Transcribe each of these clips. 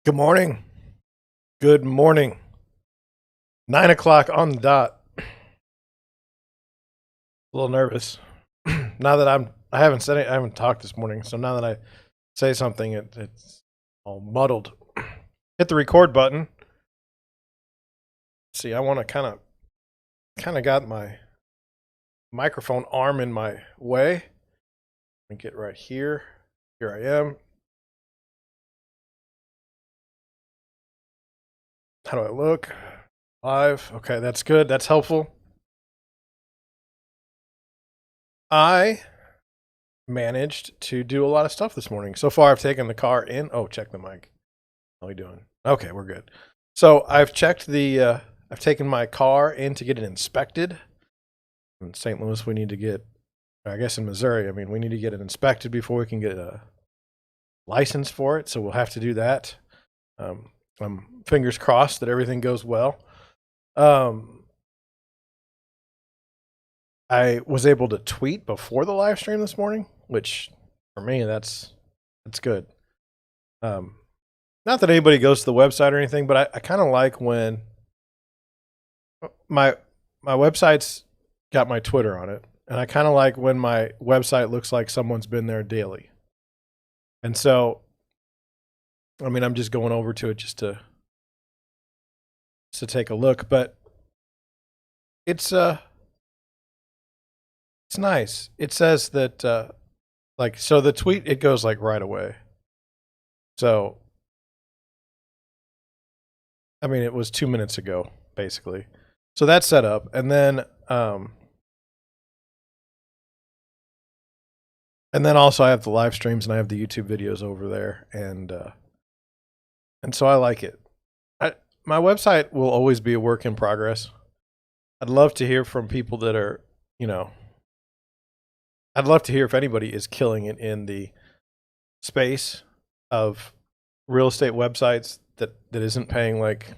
Good morning. Good morning. 9 o'clock on the dot. A little nervous. Now that I haven't said it, I haven't talked this morning. So now that I say something, it's all muddled. Hit the record button. See, I want to kind of got my microphone arm in my way. Let me get right here. Here I am. How do I look? Live. Okay, that's good. That's helpful. I managed to do a lot of stuff this morning. So far, I've taken the car in. Oh, check the mic. How are we doing? Okay, we're good. So I've checked I've taken my car in to get it inspected. In St. Louis, we need to get, I guess in Missouri, we need to get it inspected before we can get a license for it. So we'll have to do that. I'm fingers crossed that everything goes well. I was able to tweet before the live stream this morning, which for me, that's good. Not that anybody goes to the website or anything, but I kind of like when my website's got my Twitter on it, and I kind of like when my website looks like someone's been there daily. And so, I'm just going over to it just to take a look, but it's nice. It says that so the tweet, it goes like right away. So it was 2 minutes ago, basically. So that's set up. And then also I have the live streams and I have the YouTube videos over there. And so I like it. My website will always be a work in progress. I'd love to hear from people that are, I'd love to hear if anybody is killing it in the space of real estate websites that isn't paying like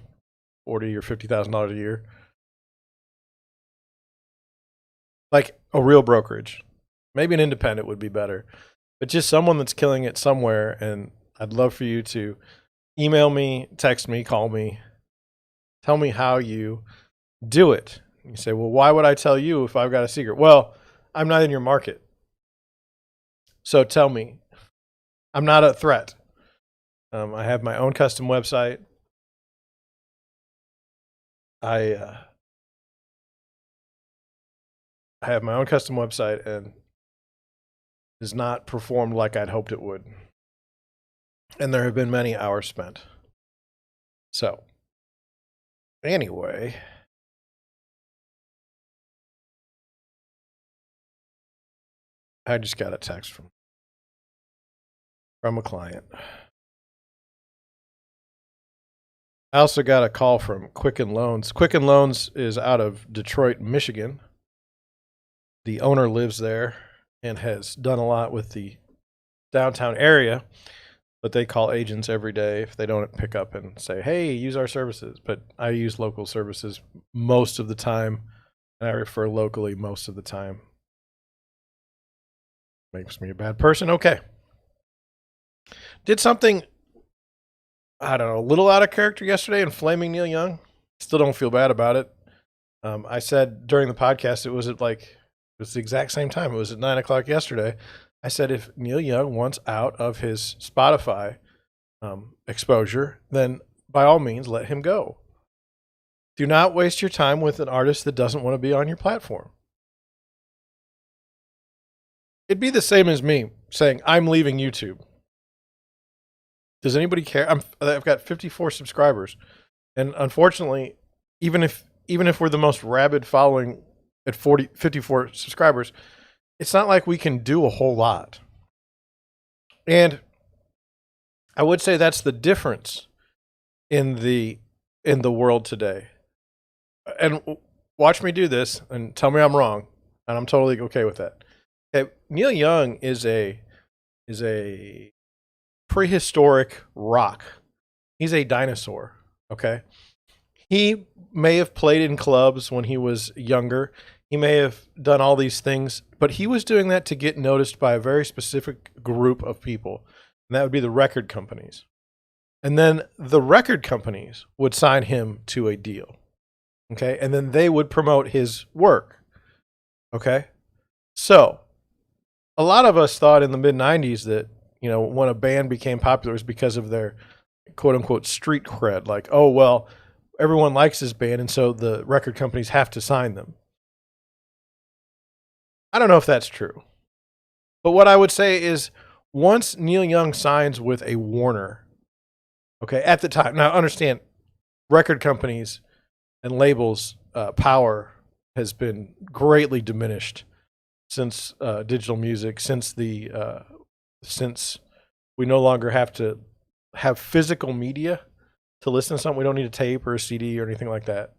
$40,000 or $50,000 a year. Like a real brokerage. Maybe an independent would be better. But just someone that's killing it somewhere, and I'd love for you to email me, text me, call me, tell me how you do it. You say, well, why would I tell you if I've got a secret? Well, I'm not in your market. So tell me. I'm not a threat. I have my own custom website. I have my own custom website, and is not performed like I'd hoped it would. And there have been many hours spent. So, anyway, I just got a text from a client. I also got a call from Quicken Loans. Quicken Loans is out of Detroit, Michigan. The owner lives there and has done a lot with the downtown area, but they call agents every day if they don't pick up and say, hey, use our services. But I use local services most of the time, and I refer locally most of the time. Makes me a bad person. Okay. Did something, I don't know, a little out of character yesterday in flaming Neil Young. Still don't feel bad about it. I said during the podcast, it was the exact same time. It was at 9 o'clock yesterday. I said, if Neil Young wants out of his Spotify exposure, then by all means, let him go. Do not waste your time with an artist that doesn't want to be on your platform. It'd be the same as me saying, I'm leaving YouTube. Does anybody care? I've got 54 subscribers. And unfortunately, even if we're the most rabid following at 54 subscribers, it's not like we can do a whole lot. And I would say that's the difference in the world today. And watch me do this and tell me I'm wrong, and I'm totally okay with that. Okay, Neil Young is a prehistoric rock. He's a dinosaur, okay? He may have played in clubs when he was younger. He may have done all these things, but he was doing that to get noticed by a very specific group of people, and that would be the record companies. And then the record companies would sign him to a deal. Okay. And then they would promote his work. Okay. So a lot of us thought in the mid 90s that, you know, when a band became popular, it was because of their quote unquote street cred. Like, oh, well, everyone likes this band. And so the record companies have to sign them. I don't know if that's true. But what I would say is once Neil Young signs with a Warner, okay, at the time, now understand record companies and labels power has been greatly diminished since digital music, since we no longer have to have physical media to listen to something. We don't need a tape or a CD or anything like that.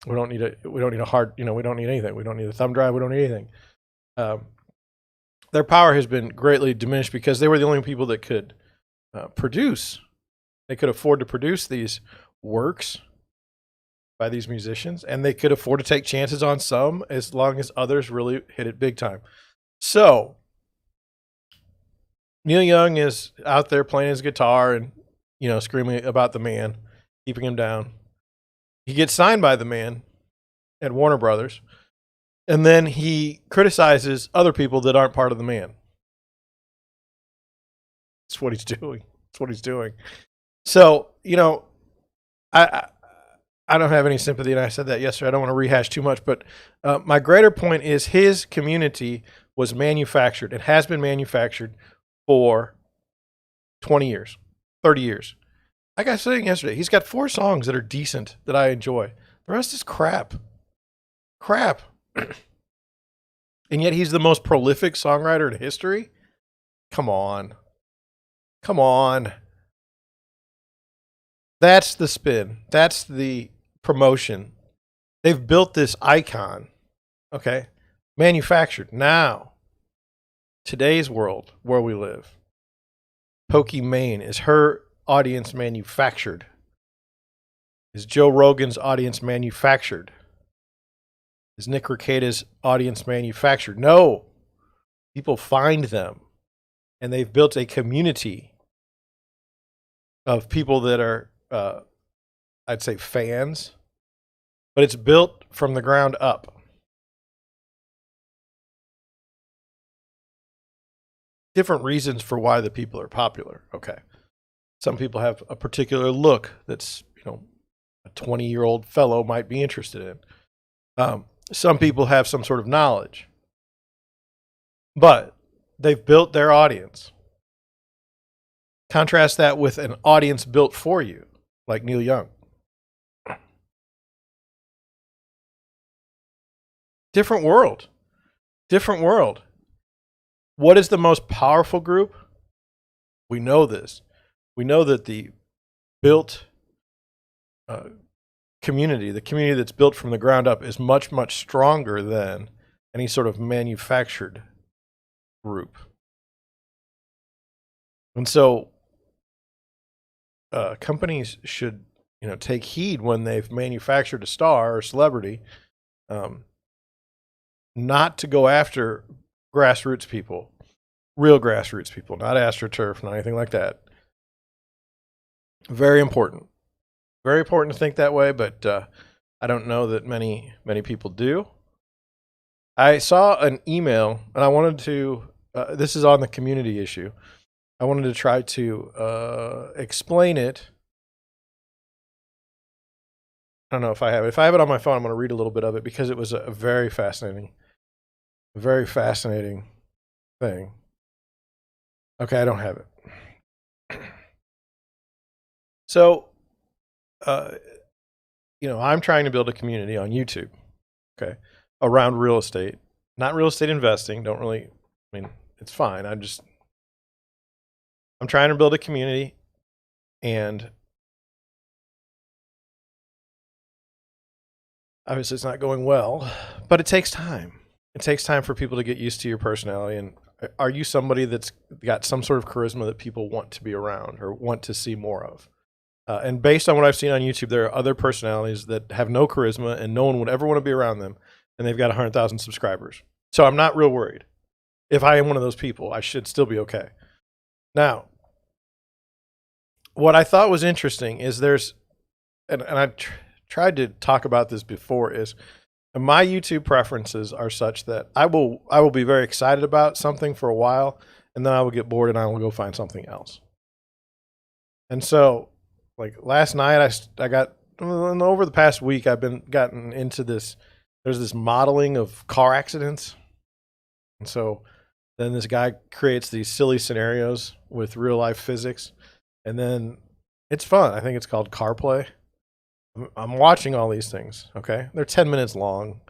We don't need a hard, you know, we don't need anything. We don't need a thumb drive. We don't need anything. Their power has been greatly diminished because they were the only people that could produce. They could afford to produce these works by these musicians, and they could afford to take chances on some as long as others really hit it big time. So Neil Young is out there playing his guitar and, you know, screaming about the man, keeping him down. He gets signed by the man at Warner Brothers, and then he criticizes other people that aren't part of the man. That's what he's doing. That's what he's doing. So, you know, I don't have any sympathy, and I said that yesterday. I don't want to rehash too much, but my greater point is his community was manufactured. It has been manufactured for 20 years, 30 years. Like I was saying yesterday, he's got 4 songs that are decent that I enjoy. The rest is crap. Crap. And yet he's the most prolific songwriter in history? Come on. Come on. That's the spin. That's the promotion. They've built this icon, okay? Manufactured. Now, today's world where we live, Pokimane, is her audience manufactured? Is Joe Rogan's audience manufactured? Is Nick Rekieta's audience manufactured? No. People find them, and they've built a community of people that are, I'd say, fans, but it's built from the ground up. Different reasons for why the people are popular. Okay. Some people have a particular look that's, you know, a 20-year-old fellow might be interested in. Some people have some sort of knowledge, but they've built their audience. Contrast that with an audience built for you, like Neil Young. Different world. Different world. What is the most powerful group? We know this. We know that the built community, the community that's built from the ground up, is much, much stronger than any sort of manufactured group. And so companies should, you know, take heed when they've manufactured a star or celebrity, not to go after grassroots people, real grassroots people, not AstroTurf, not anything like that. Very important. Very important to think that way, but I don't know that many people do. I saw an email, and I wanted to, this is on the community issue. I wanted to try to explain it. I don't know if I have it. If I have it on my phone, I'm going to read a little bit of it because it was a very fascinating thing. Okay, I don't have it. So, you know, I'm trying to build a community on YouTube, okay, around real estate, not real estate investing. Don't really, I mean, it's fine. I'm trying to build a community, and obviously it's not going well, but it takes time. It takes time for people to get used to your personality. And are you somebody that's got some sort of charisma that people want to be around or want to see more of? And based on what I've seen on YouTube, there are other personalities that have no charisma and no one would ever want to be around them, and they've got 100,000 subscribers. So I'm not real worried. If I am one of those people, I should still be okay. Now, what I thought was interesting is and I tried to talk about this before, is my YouTube preferences are such that I will be very excited about something for a while, and then I will get bored and I will go find something else. And so, like last night, I got over the past week, I've gotten into this. There's this modeling of car accidents, and so then this guy creates these silly scenarios with real life physics, and then it's fun. I think it's called CarPlay. I'm watching all these things. Okay, they're 10 minutes long.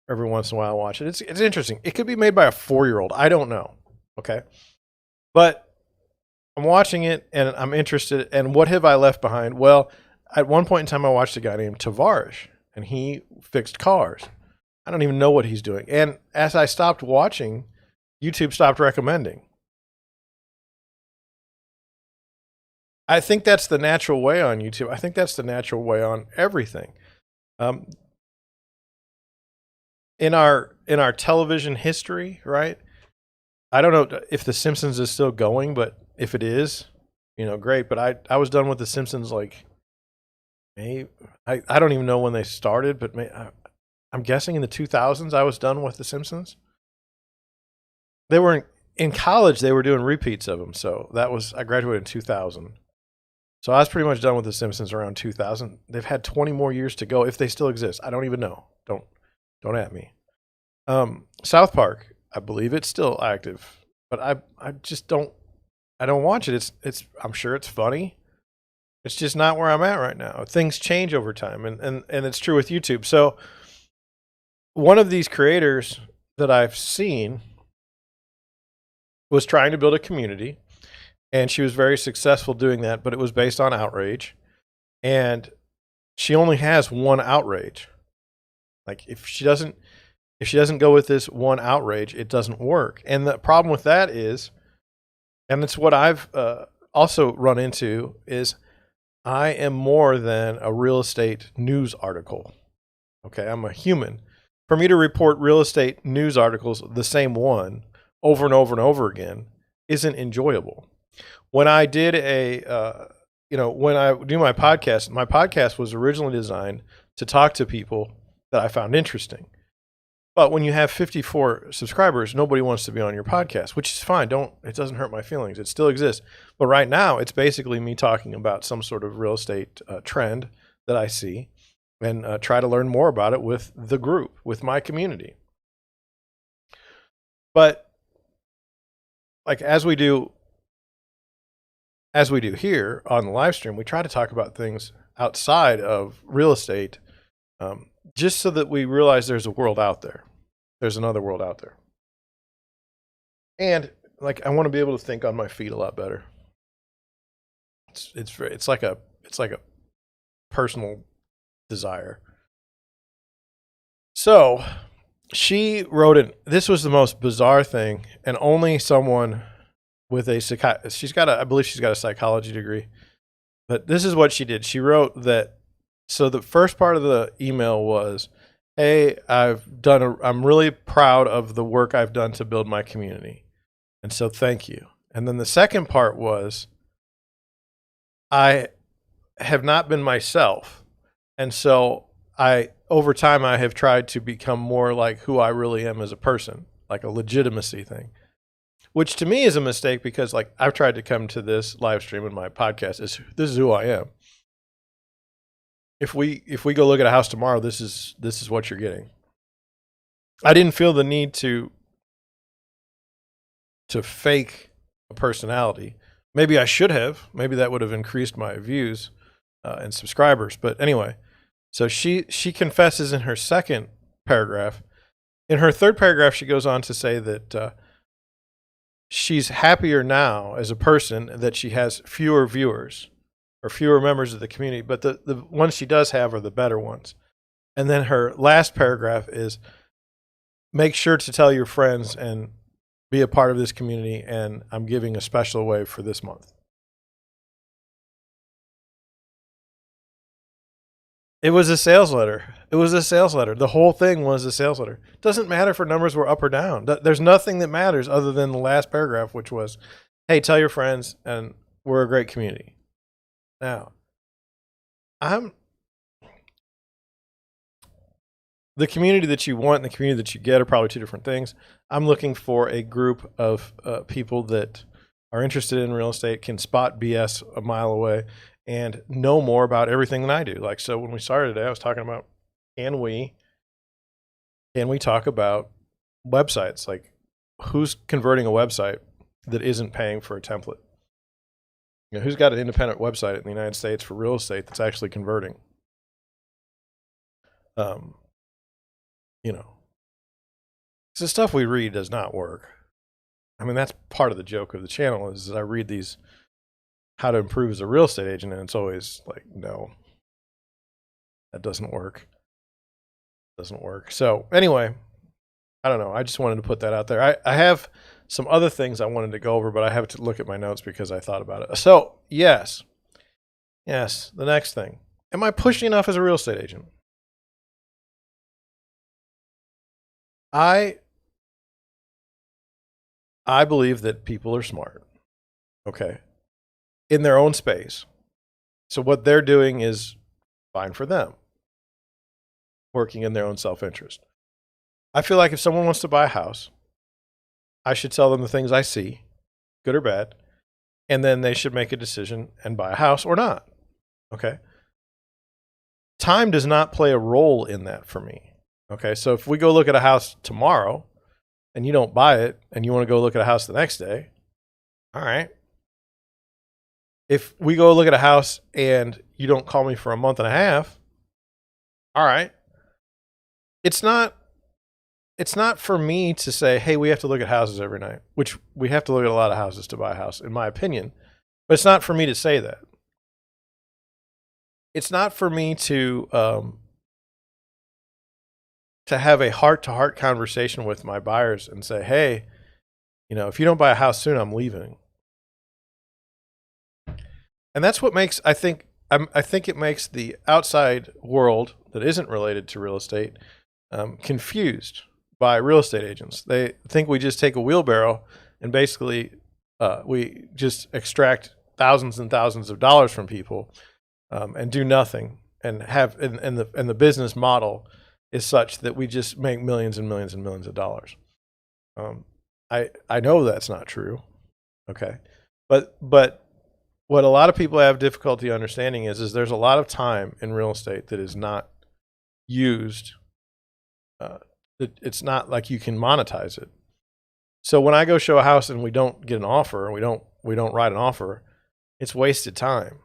Every once in a while, I watch it. It's interesting. It could be made by a 4-year-old. I don't know. Okay, but I'm watching it and I'm interested. And what have I left behind? Well, at one point in time, I watched a guy named Tavarish, and he fixed cars. I don't even know what he's doing. And as I stopped watching, YouTube stopped recommending. I think that's the natural way on YouTube. I think that's the natural way on everything. In our television history, right? I don't know if The Simpsons is still going, but if it is, great. But I was done with The Simpsons like maybe I don't even know when they started, but I'm guessing in the 2000s I was done with The Simpsons. They were in college. They were doing repeats of them, so I graduated in 2000. So I was pretty much done with The Simpsons around 2000. They've had 20 more years to go if they still exist. I don't even know. Don't at me. South Park, I believe it's still active, but I just don't watch it. I'm sure it's funny. It's just not where I'm at right now. Things change over time, and it's true with YouTube. So one of these creators that I've seen was trying to build a community, and she was very successful doing that, but it was based on outrage. And she only has one outrage. Like if she doesn't go with this one outrage, it doesn't work. And the problem with that is, and it's what I've also run into, is I am more than a real estate news article. Okay, I'm a human. For me to report real estate news articles, the same one, over and over and over again, isn't enjoyable. When I did when I do my podcast was originally designed to talk to people that I found interesting. But when you have 54 subscribers, nobody wants to be on your podcast, which is fine. It doesn't hurt my feelings. It still exists. But right now, it's basically me talking about some sort of real estate trend that I see, and try to learn more about it with the group, with my community. But like as we do here on the live stream, we try to talk about things outside of real estate, just so that we realize there's a world out there. There's another world out there. And like, I want to be able to think on my feet a lot better. It's like a personal desire. So she wrote it. This was the most bizarre thing, and only someone with I believe she's got a psychology degree. But this is what she did. She wrote that. So the first part of the email was, "Hey, I'm really proud of the work I've done to build my community. And so thank you." And then the second part was, "I have not been myself. And so over time, I have tried to become more like who I really am as a person, like a legitimacy thing." Which to me is a mistake, because like I've tried to come to this live stream and my podcast this is who I am. If we go look at a house tomorrow, this is what you're getting. I didn't feel the need to fake a personality. Maybe I should have. Maybe that would have increased my views and subscribers. But anyway, so she confesses in her second paragraph. In her third paragraph, she goes on to say that she's happier now as a person that she has fewer viewers or fewer members of the community, but the ones she does have are the better ones. And then her last paragraph is, "Make sure to tell your friends and be a part of this community, and I'm giving a special away for this month." It was a sales letter. The whole thing was a sales letter. It doesn't matter if her numbers were up or down. There's nothing that matters other than the last paragraph, which was, "Hey, tell your friends, and we're a great community. Now, the community that you want and the community that you get are probably two different things. I'm looking for a group of people that are interested in real estate, can spot BS a mile away, and know more about everything than I do. Like, so when we started today, I was talking about, can we talk about websites? Like, who's converting a website that isn't paying for a template? You know, who's got an independent website in the United States for real estate that's actually converting? You know, the stuff we read does not work. I mean, that's part of the joke of the channel is that I read these how to improve as a real estate agent, and it's always like, no, that doesn't work. Doesn't work. So anyway, I don't know. I just wanted to put that out there. I have some other things I wanted to go over, but I have to look at my notes because I thought about it. So yes, the next thing. Am I pushy enough as a real estate agent? I believe that people are smart, okay, in their own space. So what they're doing is fine for them, working in their own self-interest. I feel like if someone wants to buy a house, I should tell them the things I see, good or bad, and then they should make a decision and buy a house or not, okay? Time does not play a role in that for me, okay? So if we go look at a house tomorrow and you don't buy it and you want to go look at a house the next day, all right. If we go look at a house and you don't call me for a month and a half, all right. It's not for me to say, hey, we have to look at houses every night, which we have to look at a lot of houses to buy a house, in my opinion. But it's not for me to say that. It's not for me to have a heart-to-heart conversation with my buyers and say, hey, you know, if you don't buy a house soon, I'm leaving. And that's what makes, I think it makes the outside world that isn't related to real estate confused by real estate agents. They think we just take a wheelbarrow and basically we just extract thousands and thousands of dollars from people and do nothing, and have and the business model is such that we just make millions and millions and millions of dollars. I know that's not true, okay, but what a lot of people have difficulty understanding is there's a lot of time in real estate that is not used. It's not like you can monetize it. So when I go show a house and we don't get an offer, and we don't write an offer, it's wasted time.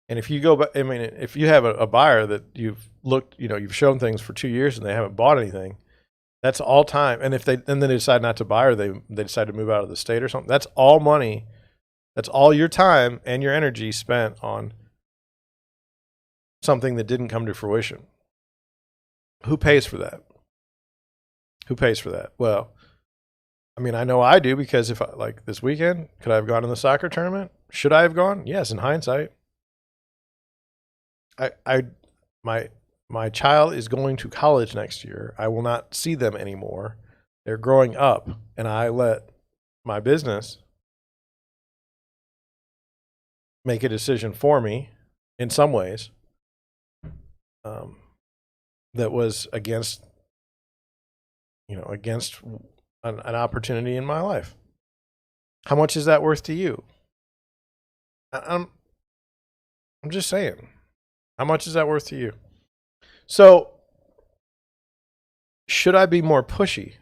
And if you go, I mean, if you have a buyer that you've looked, you know, you've shown things for 2 years and they haven't bought anything, that's all time. And if then they decide not to buy, or they decide to move out of the state or something, that's all money. That's all your time and your energy spent on something that didn't come to fruition. Who pays for that? Who pays for that? Well, I mean, I know I do, because if like this weekend, could I have gone in the soccer tournament? Should I have gone? Yes, in hindsight. My child is going to college next year. I will not see them anymore. They're growing up, and I let my business make a decision for me in some ways that was against an opportunity in my life. How much is that worth to you? I'm just saying, how much is that worth to you? So should I be more pushy?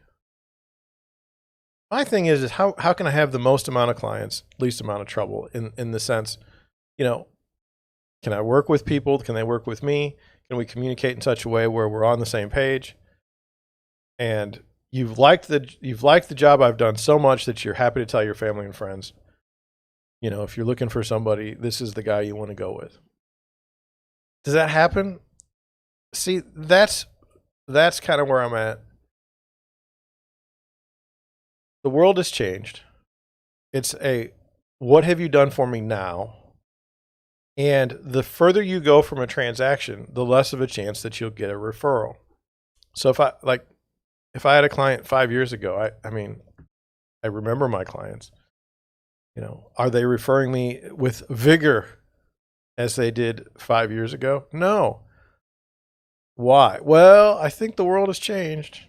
My thing is how can I have the most amount of clients, least amount of trouble, in the sense, you know, can I work with people? Can they work with me? Can we communicate in such a way where we're on the same page? And you've liked the job I've done so much that you're happy to tell your family and friends, you know, if you're looking for somebody, this is the guy you want to go with. Does that happen? See, that's kind of where I'm at. The world has changed. It's what have you done for me now? And the further you go from a transaction, the less of a chance that you'll get a referral. So if I had a client 5 years ago, I mean, I remember my clients. You know, are they referring me with vigor as they did 5 years ago? No. Why? Well, I think the world has changed.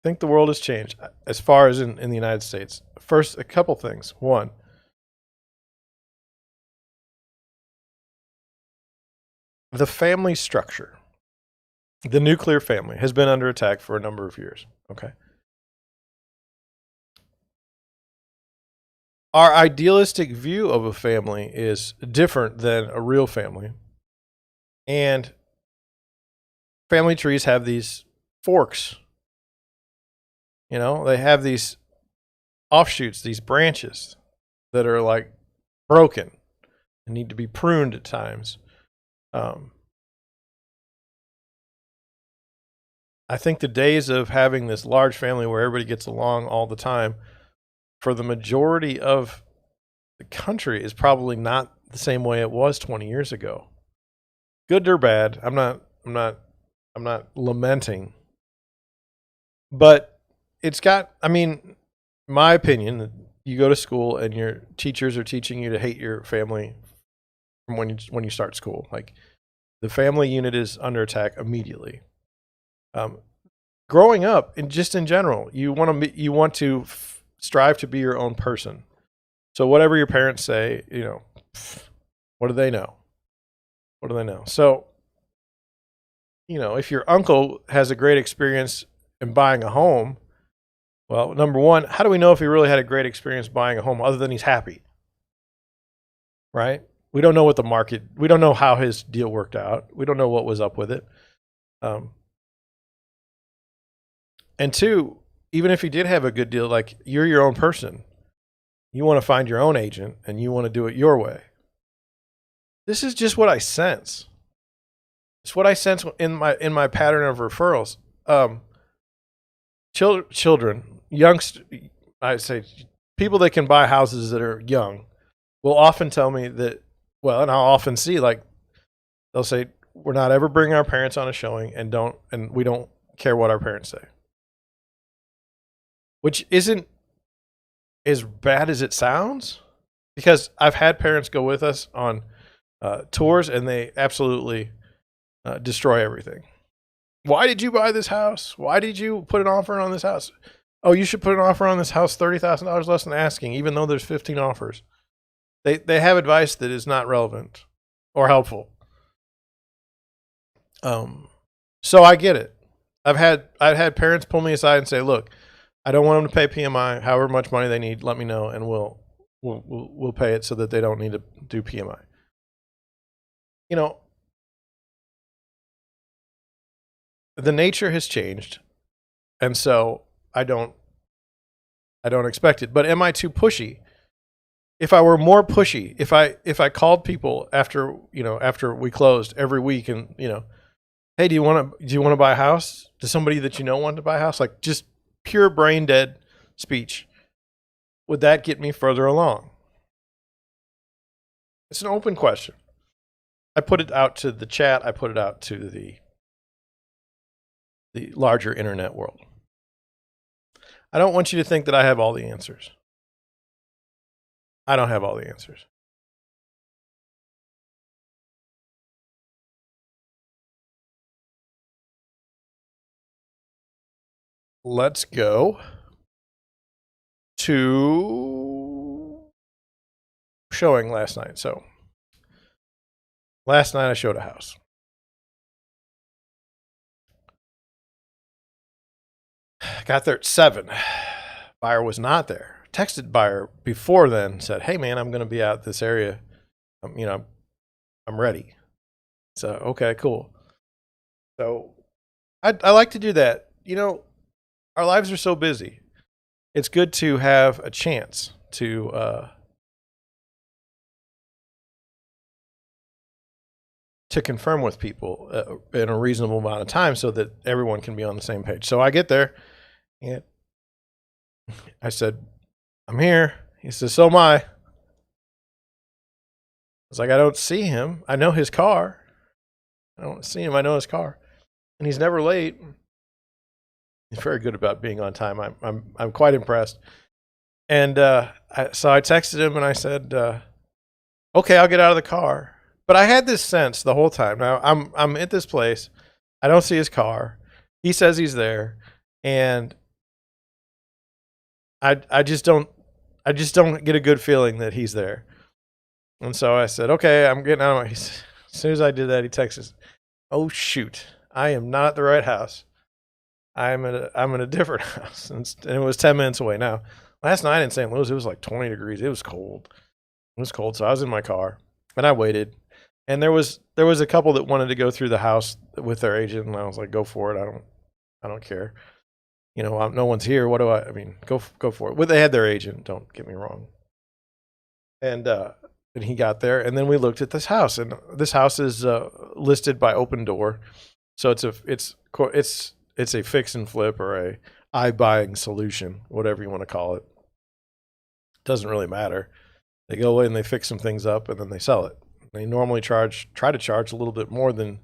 I think the world has changed as far as in the United States. First, a couple things. One, the family structure, the nuclear family, has been under attack for a number of years. Okay. Our idealistic view of a family is different than a real family. And family trees have these forks. You know, they have these offshoots, these branches that are like broken and need to be pruned at times. I think the days of having this large family where everybody gets along all the time for the majority of the country is probably not the same way it was 20 years ago. Good or bad, I'm not lamenting. But it's got, I mean, my opinion, you go to school and your teachers are teaching you to hate your family from when you start school. Like the family unit is under attack immediately. Growing up and just in general, you want to strive to be your own person. So whatever your parents say, you know, what do they know? What do they know? So, you know, if your uncle has a great experience in buying a home, well, number one, how do we know if he really had a great experience buying a home other than he's happy? Right? We don't know what the market, we don't know how his deal worked out. We don't know what was up with it. And two, even if he did have a good deal, like you're your own person. You want to find your own agent and you want to do it your way. This is just what I sense. It's what I sense in my pattern of referrals. Children, youngsters, I say people that can buy houses that are young will often tell me that, well, and I'll often see like they'll say, we're not ever bringing our parents on a showing and we don't care what our parents say. Which isn't as bad as it sounds, because I've had parents go with us on tours and they absolutely destroy everything. Why did you buy this house? Why did you put an offer on this house? Oh, you should put an offer on this house $30,000 less than asking, even though there's 15 offers. They have advice that is not relevant or helpful. So I get it. I've had parents pull me aside and say, "Look, I don't want them to pay PMI. However much money they need, let me know, and we'll pay it so that they don't need to do PMI." You know, the nature has changed, and so I don't expect it. But am I too pushy? If I were more pushy, if I called people after we closed every week and, you know, hey, do you want to buy a house? Does somebody that you know want to buy a house? Like just pure brain dead speech. Would that get me further along? It's an open question. I put it out to the chat. I put it out to the larger internet world. I don't want you to think that I have all the answers. I don't have all the answers. Let's go to showing last night. So last night I showed a house. Got there at 7. Buyer was not there. Texted buyer before then, said, "Hey man, I'm going to be out this area. I'm ready." So, okay, cool. So I like to do that. You know, our lives are so busy. It's good to have a chance to confirm with people in a reasonable amount of time so that everyone can be on the same page. So I get there and I said, "I'm here." He says, "So am I." I was like, "I don't see him. I know his car. I don't see him. I know his car." And he's never late. He's very good about being on time. I'm quite impressed. And so I texted him and I said, okay, I'll get out of the car. But I had this sense the whole time. Now I'm at this place. I don't see his car. He says he's there, and I just don't get a good feeling that he's there. And so I said, okay, I'm getting out of my. As soon as I did that, he texts, "Oh shoot, I am not at the right house. I'm in a different house," and it was 10 minutes away. Now, last night in St. Louis, it was like 20 degrees. It was cold. It was cold, so I was in my car and I waited. And there was a couple that wanted to go through the house with their agent, and I was like, "Go for it. I don't care. You know, no one's here. What do I mean, go for it." Well, they had their agent. Don't get me wrong. And he got there, and then we looked at this house, and this house is listed by Open Door, so it's a fix and flip or a iBuying solution, whatever you want to call it. Doesn't really matter. They go in, they fix some things up, and then they sell it. They normally try to charge a little bit more than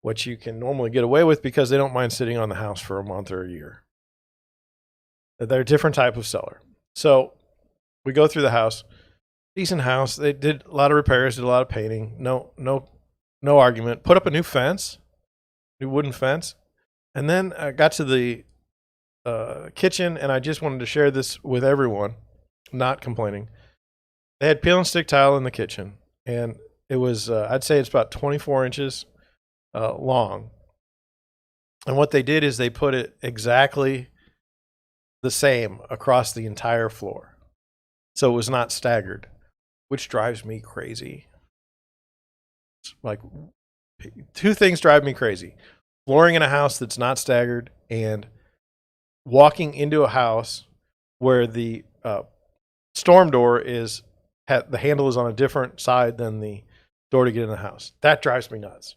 what you can normally get away with because they don't mind sitting on the house for a month or a year. They're a different type of seller. So we go through the house, decent house. They did a lot of repairs, did a lot of painting. No argument. Put up a new fence, new wooden fence. And then I got to the kitchen, and I just wanted to share this with everyone, not complaining. They had peel and stick tile in the kitchen, and it was, I'd say it's about 24 inches long. And what they did is they put it exactly the same across the entire floor. So it was not staggered, which drives me crazy. It's like, two things drive me crazy: flooring in a house that's not staggered, and walking into a house where the storm door the handle is on a different side than the door to get in the house. That drives me nuts.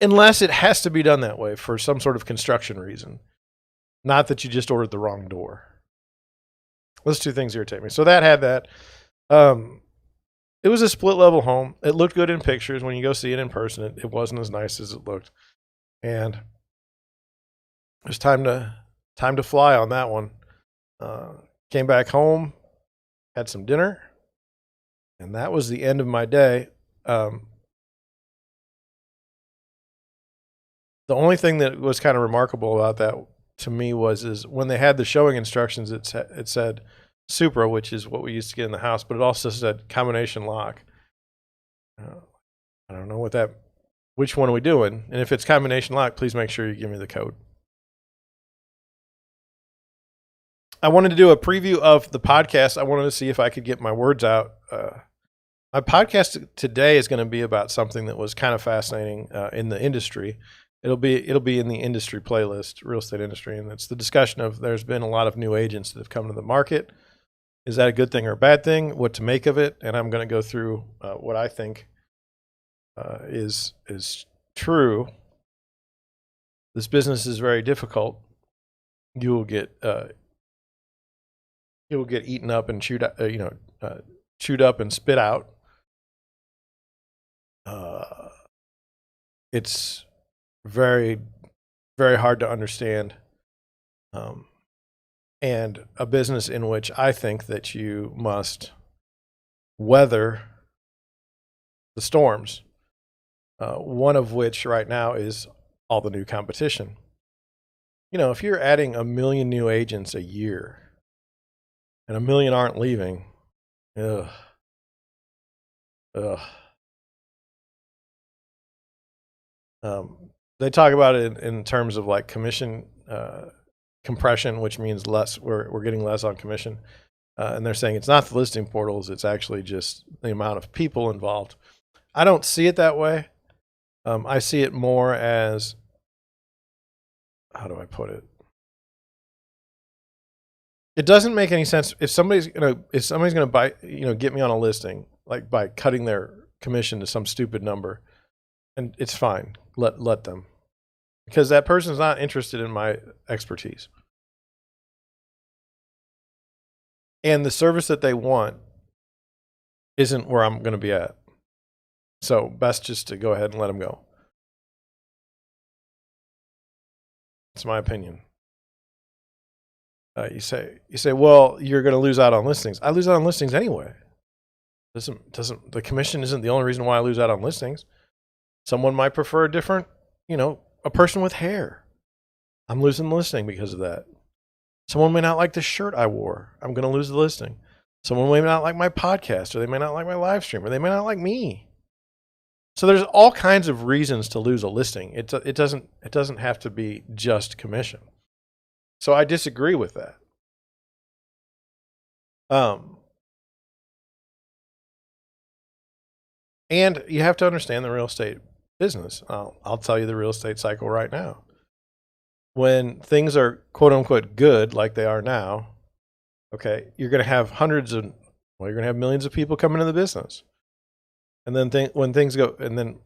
Unless it has to be done that way for some sort of construction reason. Not that you just ordered the wrong door. Those two things irritate me. So that had that. It was a split level home. It looked good in pictures. When you go see it in person, it wasn't as nice as it looked. And it was time to fly on that one. Came back home, had some dinner, and that was the end of my day. The only thing that was kind of remarkable about that to me is when they had the showing instructions, it said Supra, which is what we used to get in the house, but it also said combination lock. I don't know which one are we doing? And if it's combination lock, please make sure you give me the code. I wanted to do a preview of the podcast. I wanted to see if I could get my words out. My podcast today is going to be about something that was kind of fascinating in the industry. It'll be in the industry playlist, real estate industry, and it's the discussion of there's been a lot of new agents that have come to the market. Is that a good thing or a bad thing? What to make of it? And I'm going to go through what I think is true. This business is very difficult. You will get eaten up and chewed up and spit out. It's very, very hard to understand, and a business in which I think that you must weather the storms, one of which right now is all the new competition. You know, if you're adding 1 million new agents a year and 1 million aren't leaving, ugh. They talk about it in terms of like commission compression, which means less. We're getting less on commission, and they're saying it's not the listing portals; it's actually just the amount of people involved. I don't see it that way. I see it more as, how do I put it? It doesn't make any sense if somebody's gonna buy, get me on a listing, like by cutting their commission to some stupid number, and it's fine. Let them, because that person's not interested in my expertise. And the service that they want isn't where I'm going to be at. So best just to go ahead and let them go. It's my opinion. You say, well, you're going to lose out on listings. I lose out on listings anyway. Doesn't the commission isn't the only reason why I lose out on listings. Someone might prefer a different, a person with hair. I'm losing the listing because of that. Someone may not like the shirt I wore. I'm going to lose the listing. Someone may not like my podcast, or they may not like my live stream, or they may not like me. So there's all kinds of reasons to lose a listing. It doesn't have to be just commission. So I disagree with that. And you have to understand the real estate business. I'll tell you the real estate cycle right now. When things are quote unquote good, like they are now, okay, you're going to have you're going to have millions of people come into the business. And then when things go, and then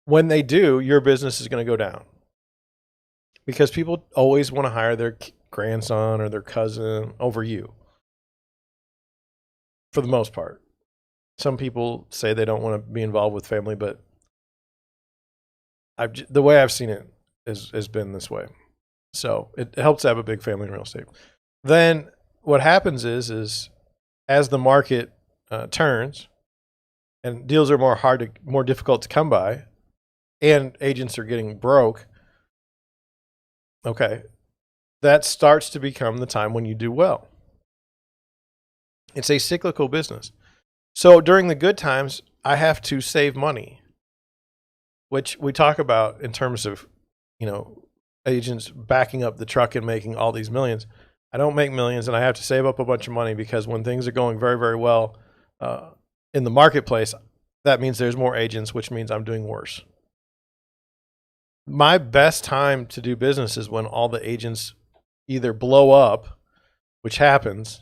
when they do, your business is going to go down. Because people always want to hire their grandson or their cousin over you. For the most part. Some people say they don't want to be involved with family, but the way I've seen it has been this way. So it helps to have a big family in real estate. Then what happens is as the market turns and deals are more difficult to come by, and agents are getting broke, okay, that starts to become the time when you do well. It's a cyclical business. So during the good times, I have to save money, which we talk about in terms of, agents backing up the truck and making all these millions. I don't make millions, and I have to save up a bunch of money because when things are going very, very well in the marketplace, that means there's more agents, which means I'm doing worse. My best time to do business is when all the agents either blow up, which happens.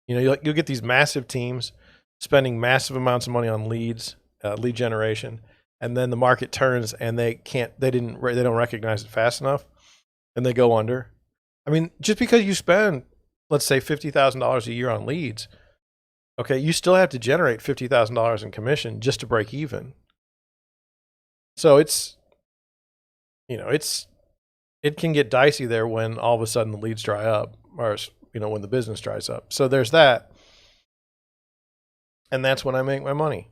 You'll get these massive teams spending massive amounts of money on leads, lead generation, and then the market turns and they don't recognize it fast enough, and they go under. I mean, just because you spend, let's say, $50,000 a year on leads, okay, you still have to generate $50,000 in commission just to break even. So it can get dicey there when all of a sudden the leads dry up, or when the business dries up. So there's that. And that's when I make my money.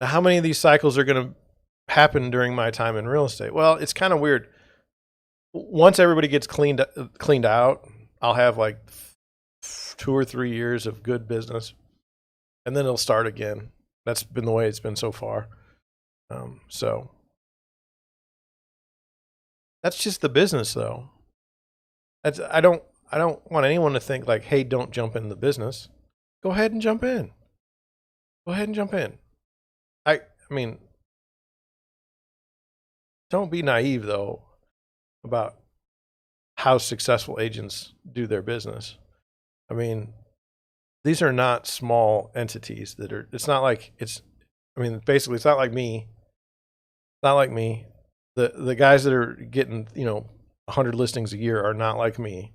Now, how many of these cycles are going to happen during my time in real estate? Well, it's kind of weird. Once everybody gets cleaned out, I'll have like 2 or 3 years of good business, and then it'll start again. That's been the way it's been so far. So that's just the business, though. I don't want anyone to think like, hey, don't jump in the business. Go ahead and jump in. I mean, don't be naive, though, about how successful agents do their business. I mean, these are not small entities basically, it's not like me. It's not like me. The guys that are getting, 100 listings a year are not like me.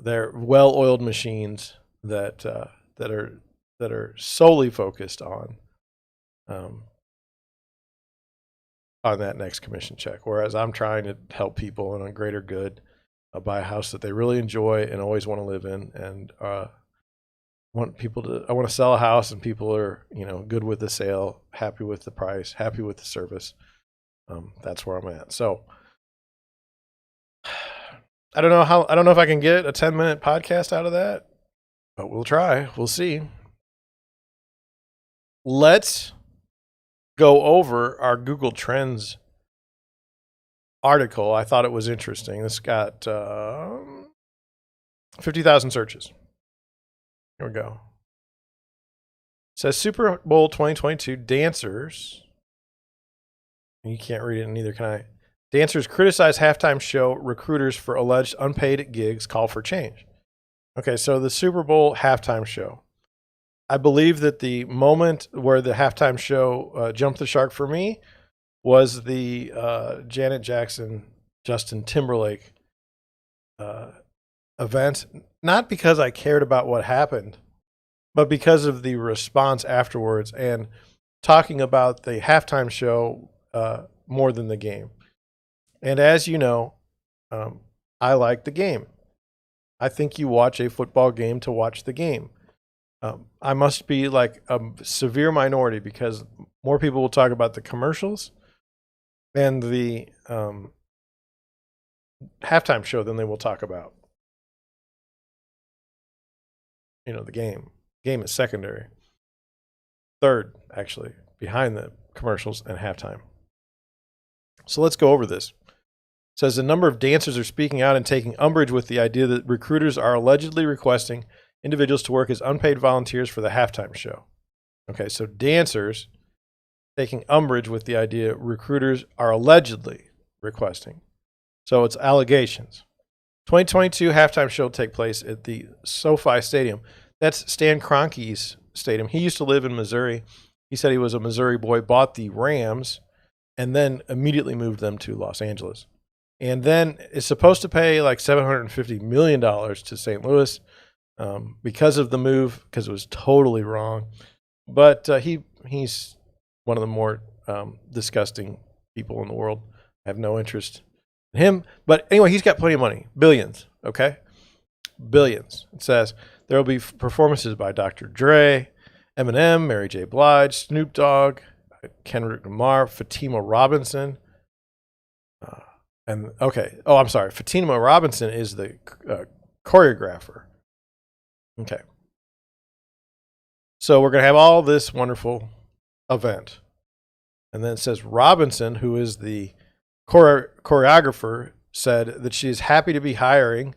They're well-oiled machines that are solely focused on that next commission check. Whereas I'm trying to help people in a greater good buy a house that they really enjoy and always want to live in, and I want to sell a house and people are, good with the sale, happy with the price, happy with the service. That's where I'm at. So I don't know if I can get a 10-minute podcast out of that, but we'll try. We'll see. Let's go over our Google Trends article. I thought it was interesting. This got 50,000 searches. Here we go. It says Super Bowl 2022 dancers. You can't read it, and neither can I. Dancers criticize halftime show recruiters for alleged unpaid gigs, call for change. Okay, so the Super Bowl halftime show. I believe that the moment where the halftime show jumped the shark for me was the Janet Jackson, Justin Timberlake event. Not because I cared about what happened, but because of the response afterwards and talking about the halftime show more than the game. And as you know, I like the game. I think you watch a football game to watch the game. I must be like a severe minority because more people will talk about the commercials and the halftime show than they will talk about, the game. Game is secondary. Third, actually, behind the commercials and halftime. So let's go over this. It says a number of dancers are speaking out and taking umbrage with the idea that recruiters are allegedly requesting individuals to work as unpaid volunteers for the halftime show. Okay, so dancers taking umbrage with the idea recruiters are allegedly requesting. So it's allegations. 2022 halftime show will take place at the SoFi Stadium. That's Stan Kroenke's stadium. He used to live in Missouri. He said he was a Missouri boy, bought the Rams, and then immediately moved them to Los Angeles. And then is supposed to pay like $750 million to St. Louis because of the move, because it was totally wrong. But he's one of the more disgusting people in the world. I have no interest in him. But anyway, he's got plenty of money. Billions, okay? Billions. It says there will be performances by Dr. Dre, Eminem, Mary J. Blige, Snoop Dogg, Kendrick Lamar, Fatima Robinson. Fatima Robinson is the choreographer. Okay. So we're going to have all this wonderful event. And then it says Robinson, who is the choreographer, said that she is happy to be hiring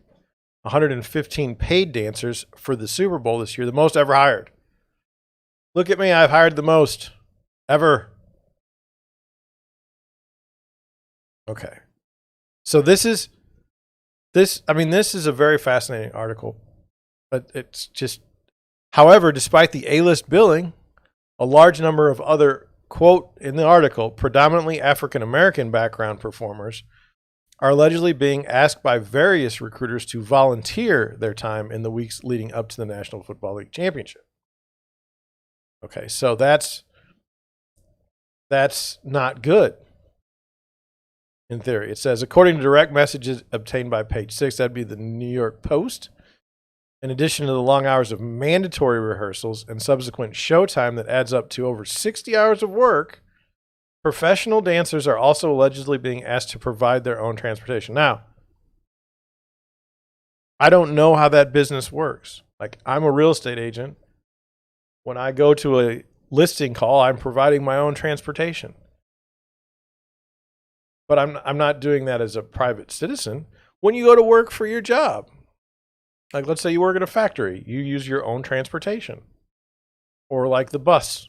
115 paid dancers for the Super Bowl this year, the most ever hired. Look at me, I've hired the most ever. Okay. So this is a very fascinating article, but it's just, however, despite the A-list billing, a large number of other, quote in the article, predominantly African-American background performers are allegedly being asked by various recruiters to volunteer their time in the weeks leading up to the National Football League Championship. Okay, so that's not good. In theory, it says, according to direct messages obtained by Page 6, that'd be the New York Post, in addition to the long hours of mandatory rehearsals and subsequent showtime that adds up to over 60 hours of work, professional dancers are also allegedly being asked to provide their own transportation. Now, I don't know how that business works. Like, I'm a real estate agent. When I go to a listing call, I'm providing my own transportation. But I'm not doing that as a private citizen. When you go to work for your job, like let's say you work at a factory, you use your own transportation, or like the bus.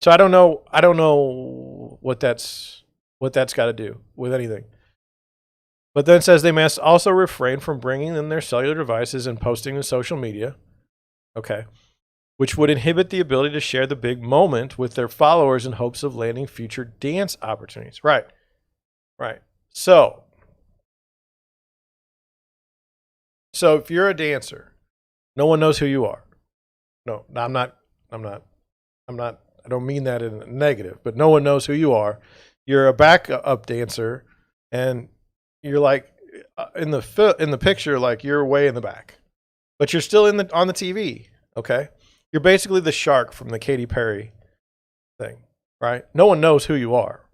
So I don't know what that's got to do with anything. But then it says they must also refrain from bringing in their cellular devices and posting to social media. Okay. Which would inhibit the ability to share the big moment with their followers in hopes of landing future dance opportunities. Right. So if you're a dancer, no one knows who you are. No, I'm not, I don't mean that in a negative, but no one knows who you are. You're a backup dancer and you're like in the picture, like you're way in the back, but you're still on the TV. Okay. You're basically the shark from the Katy Perry thing, right? No one knows who you are.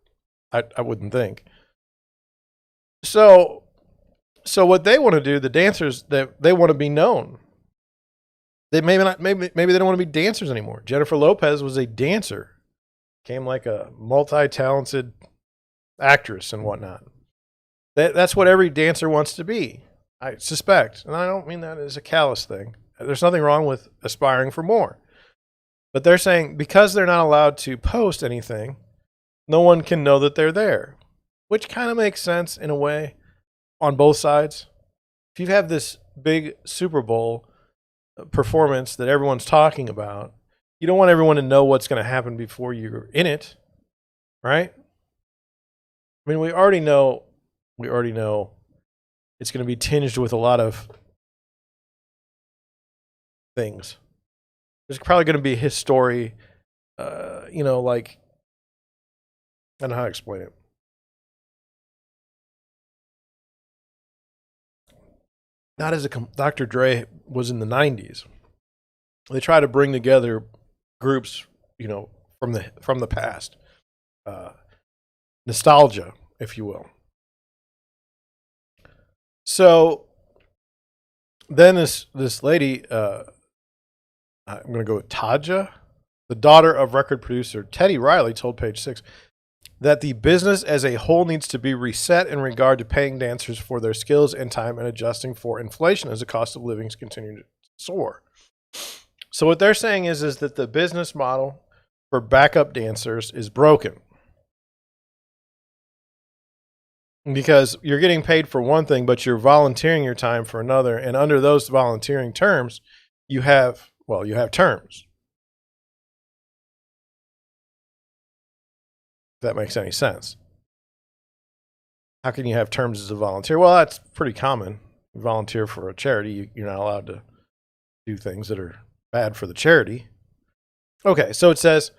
I wouldn't think. So what they want to do, the dancers, they want to be known. They maybe they don't want to be dancers anymore. Jennifer Lopez was a dancer, became like a multi-talented actress and whatnot. That's what every dancer wants to be, I suspect. And I don't mean that as a callous thing. There's nothing wrong with aspiring for more. But they're saying because they're not allowed to post anything, no one can know that they're there, which kind of makes sense in a way on both sides. If you have this big Super Bowl performance that everyone's talking about, you don't want everyone to know what's going to happen before you're in it, right? I mean, we already know it's going to be tinged with a lot of things. There's probably going to be his story, like, I don't know how to explain it. not as a Dr. Dre was in the 90s. They try to bring together groups, you know, from the past, nostalgia, if you will. So then this lady, I'm going to go with Taja, the daughter of record producer Teddy Riley, told Page Six that the business as a whole needs to be reset in regard to paying dancers for their skills and time and adjusting for inflation as the cost of living continues to soar. So what they're saying is that the business model for backup dancers is broken. Because you're getting paid for one thing, but you're volunteering your time for another. And under those volunteering terms, you have terms. If that makes any sense. How can you have terms as a volunteer? Well, that's pretty common. You volunteer for a charity, you're not allowed to do things that are bad for the charity. Okay, so it says,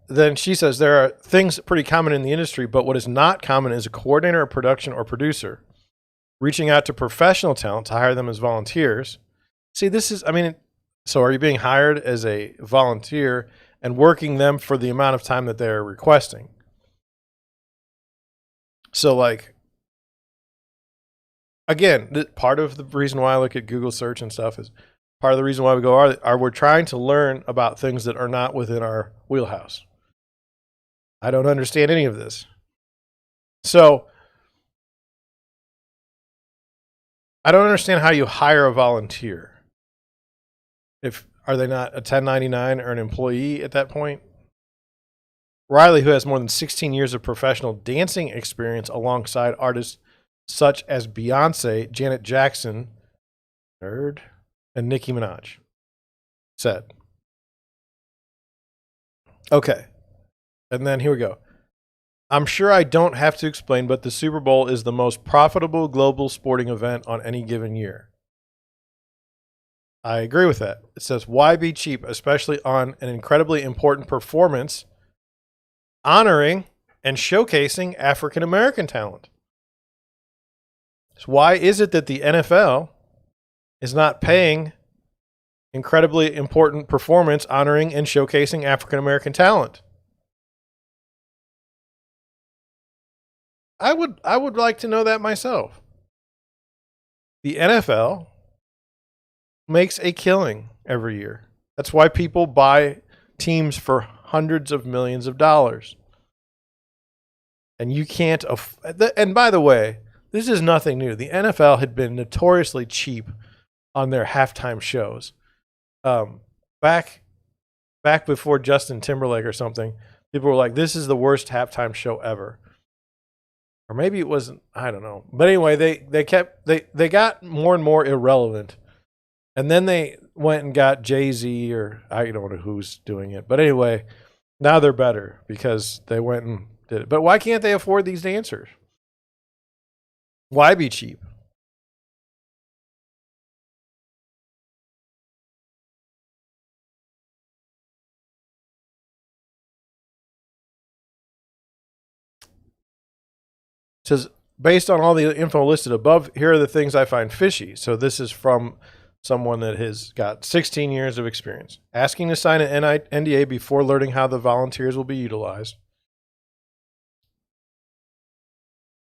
then she says there are things pretty common in the industry, but what is not common is a coordinator, a production, or producer reaching out to professional talent to hire them as volunteers. See, this is, I mean, so are you being hired as a volunteer and working them for the amount of time that they're requesting? So, like, again, part of the reason why I look at Google search and stuff is part of the reason why we go are we're trying to learn about things that are not within our wheelhouse. I don't understand any of this. So I don't understand how you hire a volunteer. Are they not a 1099 or an employee at that point? Riley, who has more than 16 years of professional dancing experience alongside artists such as Beyonce, Janet Jackson, nerd, and Nicki Minaj, said. Okay. And then here we go. I'm sure I don't have to explain, but the Super Bowl is the most profitable global sporting event on any given year. I agree with that. It says, why be cheap, especially on an incredibly important performance honoring and showcasing African American talent? So why is it that the NFL is not paying incredibly important performance honoring and showcasing African American talent? I would like to know that myself. The NFL makes a killing every year. That's why people buy teams for hundreds of millions of dollars. And you can't and by the way, this is nothing new. The NFL had been notoriously cheap on their halftime shows. Back before Justin Timberlake or something, people were like, this is the worst halftime show ever. Or maybe it wasn't, I don't know. But anyway, they got more and more irrelevant. And then they went and got Jay-Z, or I don't know who's doing it. But anyway, now they're better because they went and did it. But why can't they afford these dancers? Why be cheap? It says, based on all the info listed above, here are the things I find fishy. So this is from someone that has got 16 years of experience. Asking to sign an NDA before learning how the volunteers will be utilized.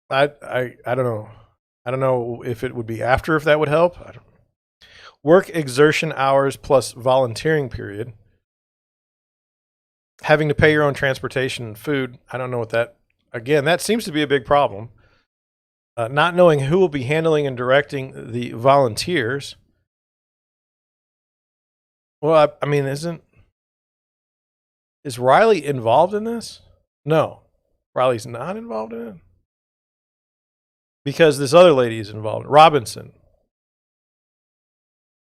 I don't know. I don't know if it would be after, if that would help. Work exertion hours plus volunteering period. Having to pay your own transportation and food. I don't know what that, again, that seems to be a big problem. Not knowing who will be handling and directing the volunteers. Well, I mean, is Riley involved in this? No, Riley's not involved in it. Because this other lady is involved. Robinson.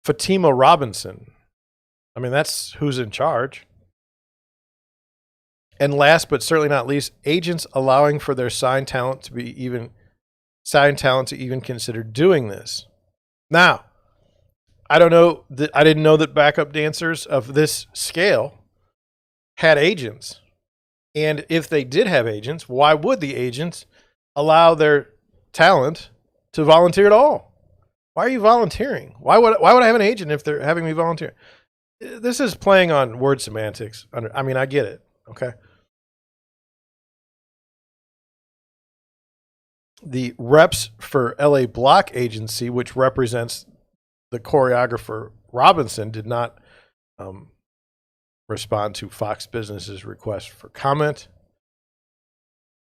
Fatima Robinson. I mean, that's who's in charge. And last but certainly not least, agents allowing for their signed talent to even consider doing this. Now, I don't know that I didn't know that backup dancers of this scale had agents. And if they did have agents, why would the agents allow their talent to volunteer at all? Why are you volunteering? Why would I have an agent if they're having me volunteer? This is playing on word semantics. I mean, I get it. Okay. The reps for LA Block Agency, which represents the choreographer Robinson, did not respond to Fox Business's request for comment.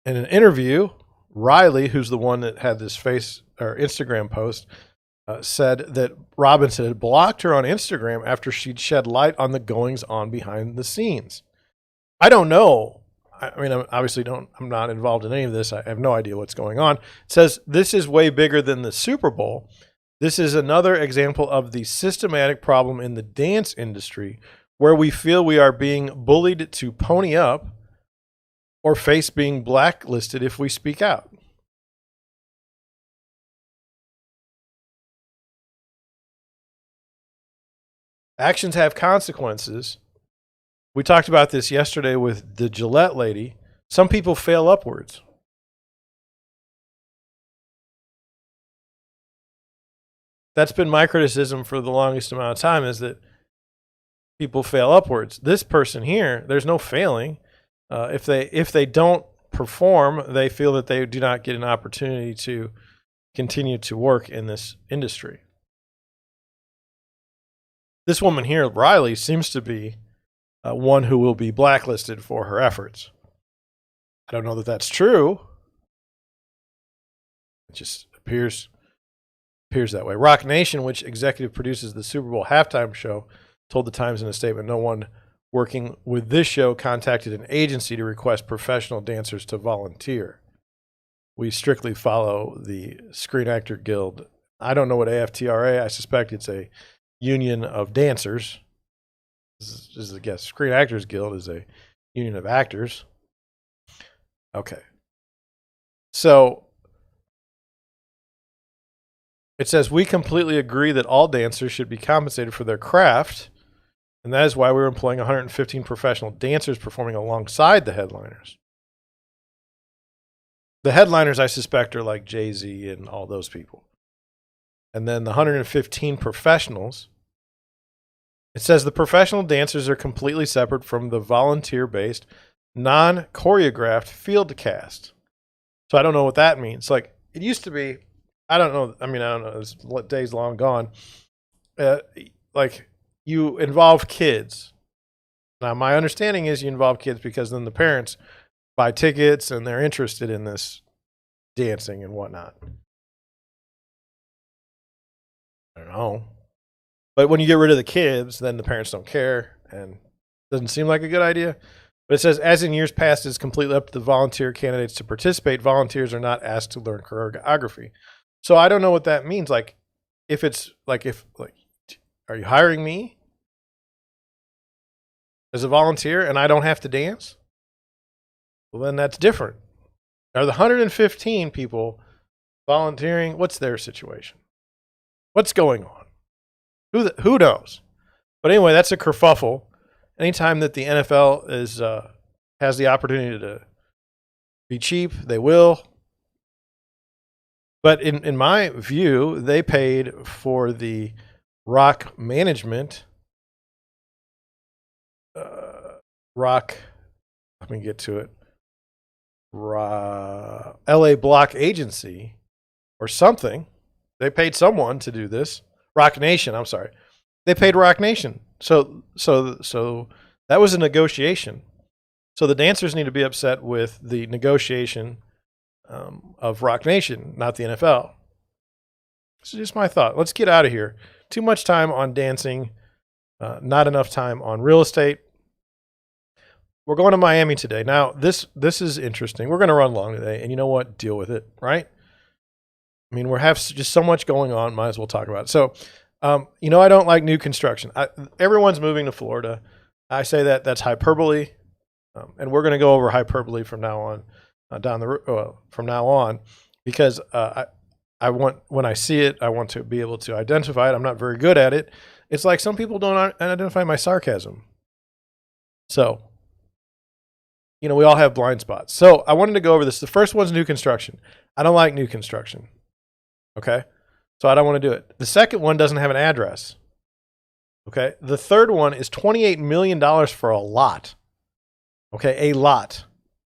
In an interview, Riley, who's the one that had this Instagram post, said that Robinson had blocked her on Instagram after she'd shed light on the goings on behind the scenes. I don't know. I mean, I'm not involved in any of this. I have no idea what's going on. It says this is way bigger than the Super Bowl. This is another example of the systematic problem in the dance industry where we feel we are being bullied to pony up or face being blacklisted if we speak out. Actions have consequences. We talked about this yesterday with the Gillette lady. Some people fail upwards. That's been my criticism for the longest amount of time, is that people fail upwards. This person here, there's no failing. If they don't perform, they feel that they do not get an opportunity to continue to work in this industry. This woman here, Riley, seems to be one who will be blacklisted for her efforts. I don't know that that's true. It just appears that way. Rock Nation, which executive produces the Super Bowl halftime show, told the Times in a statement, no one working with this show contacted an agency to request professional dancers to volunteer. We strictly follow the Screen Actor Guild. I don't know what AFTRA, I suspect it's a union of dancers. This is a guess. Screen Actors Guild is a union of actors. Okay. So it says, we completely agree that all dancers should be compensated for their craft, and that is why we're employing 115 professional dancers performing alongside the headliners. The headliners, I suspect, are like Jay-Z and all those people. And then the 115 professionals, it says the professional dancers are completely separate from the volunteer-based, non-choreographed field cast. So I don't know what that means. Like, it used to be, I don't know. I mean, I don't know. This day's long gone. Like, you involve kids. Now, my understanding is you involve kids because then the parents buy tickets and they're interested in this dancing and whatnot. I don't know. But when you get rid of the kids, then the parents don't care, and it doesn't seem like a good idea. But it says, as in years past, it's completely up to the volunteer candidates to participate. Volunteers are not asked to learn choreography. So I don't know what that means. Like, are you hiring me as a volunteer and I don't have to dance? Well, then that's different. Are the 115 people volunteering? What's their situation? What's going on? Who knows? But anyway, that's a kerfuffle. Anytime that the NFL has the opportunity to be cheap, they will. But in my view, they paid for the rock management. Let me get to it. LA Block Agency or something. They paid someone to do this. Rock Nation, I'm sorry. They paid Rock Nation. So that was a negotiation. So the dancers need to be upset with the negotiation of Rock Nation, not the NFL. This is just my thought. Let's get out of here. Too much time on dancing, not enough time on real estate. We're going to Miami today. Now, this is interesting. We're going to run long today, and you know what? Deal with it, right? I mean, we have just so much going on. Might as well talk about it. So, I don't like new construction. Everyone's moving to Florida. I say that's hyperbole, and we're going to go over hyperbole from now on, from now on, because I want, when I see it, I want to be able to identify it. I'm not very good at it. It's like some people don't identify my sarcasm. So, we all have blind spots. So I wanted to go over this. The first one's new construction. I don't like new construction. Okay. So I don't want to do it. The second one doesn't have an address. Okay. The third one is $28 million for a lot. Okay. A lot.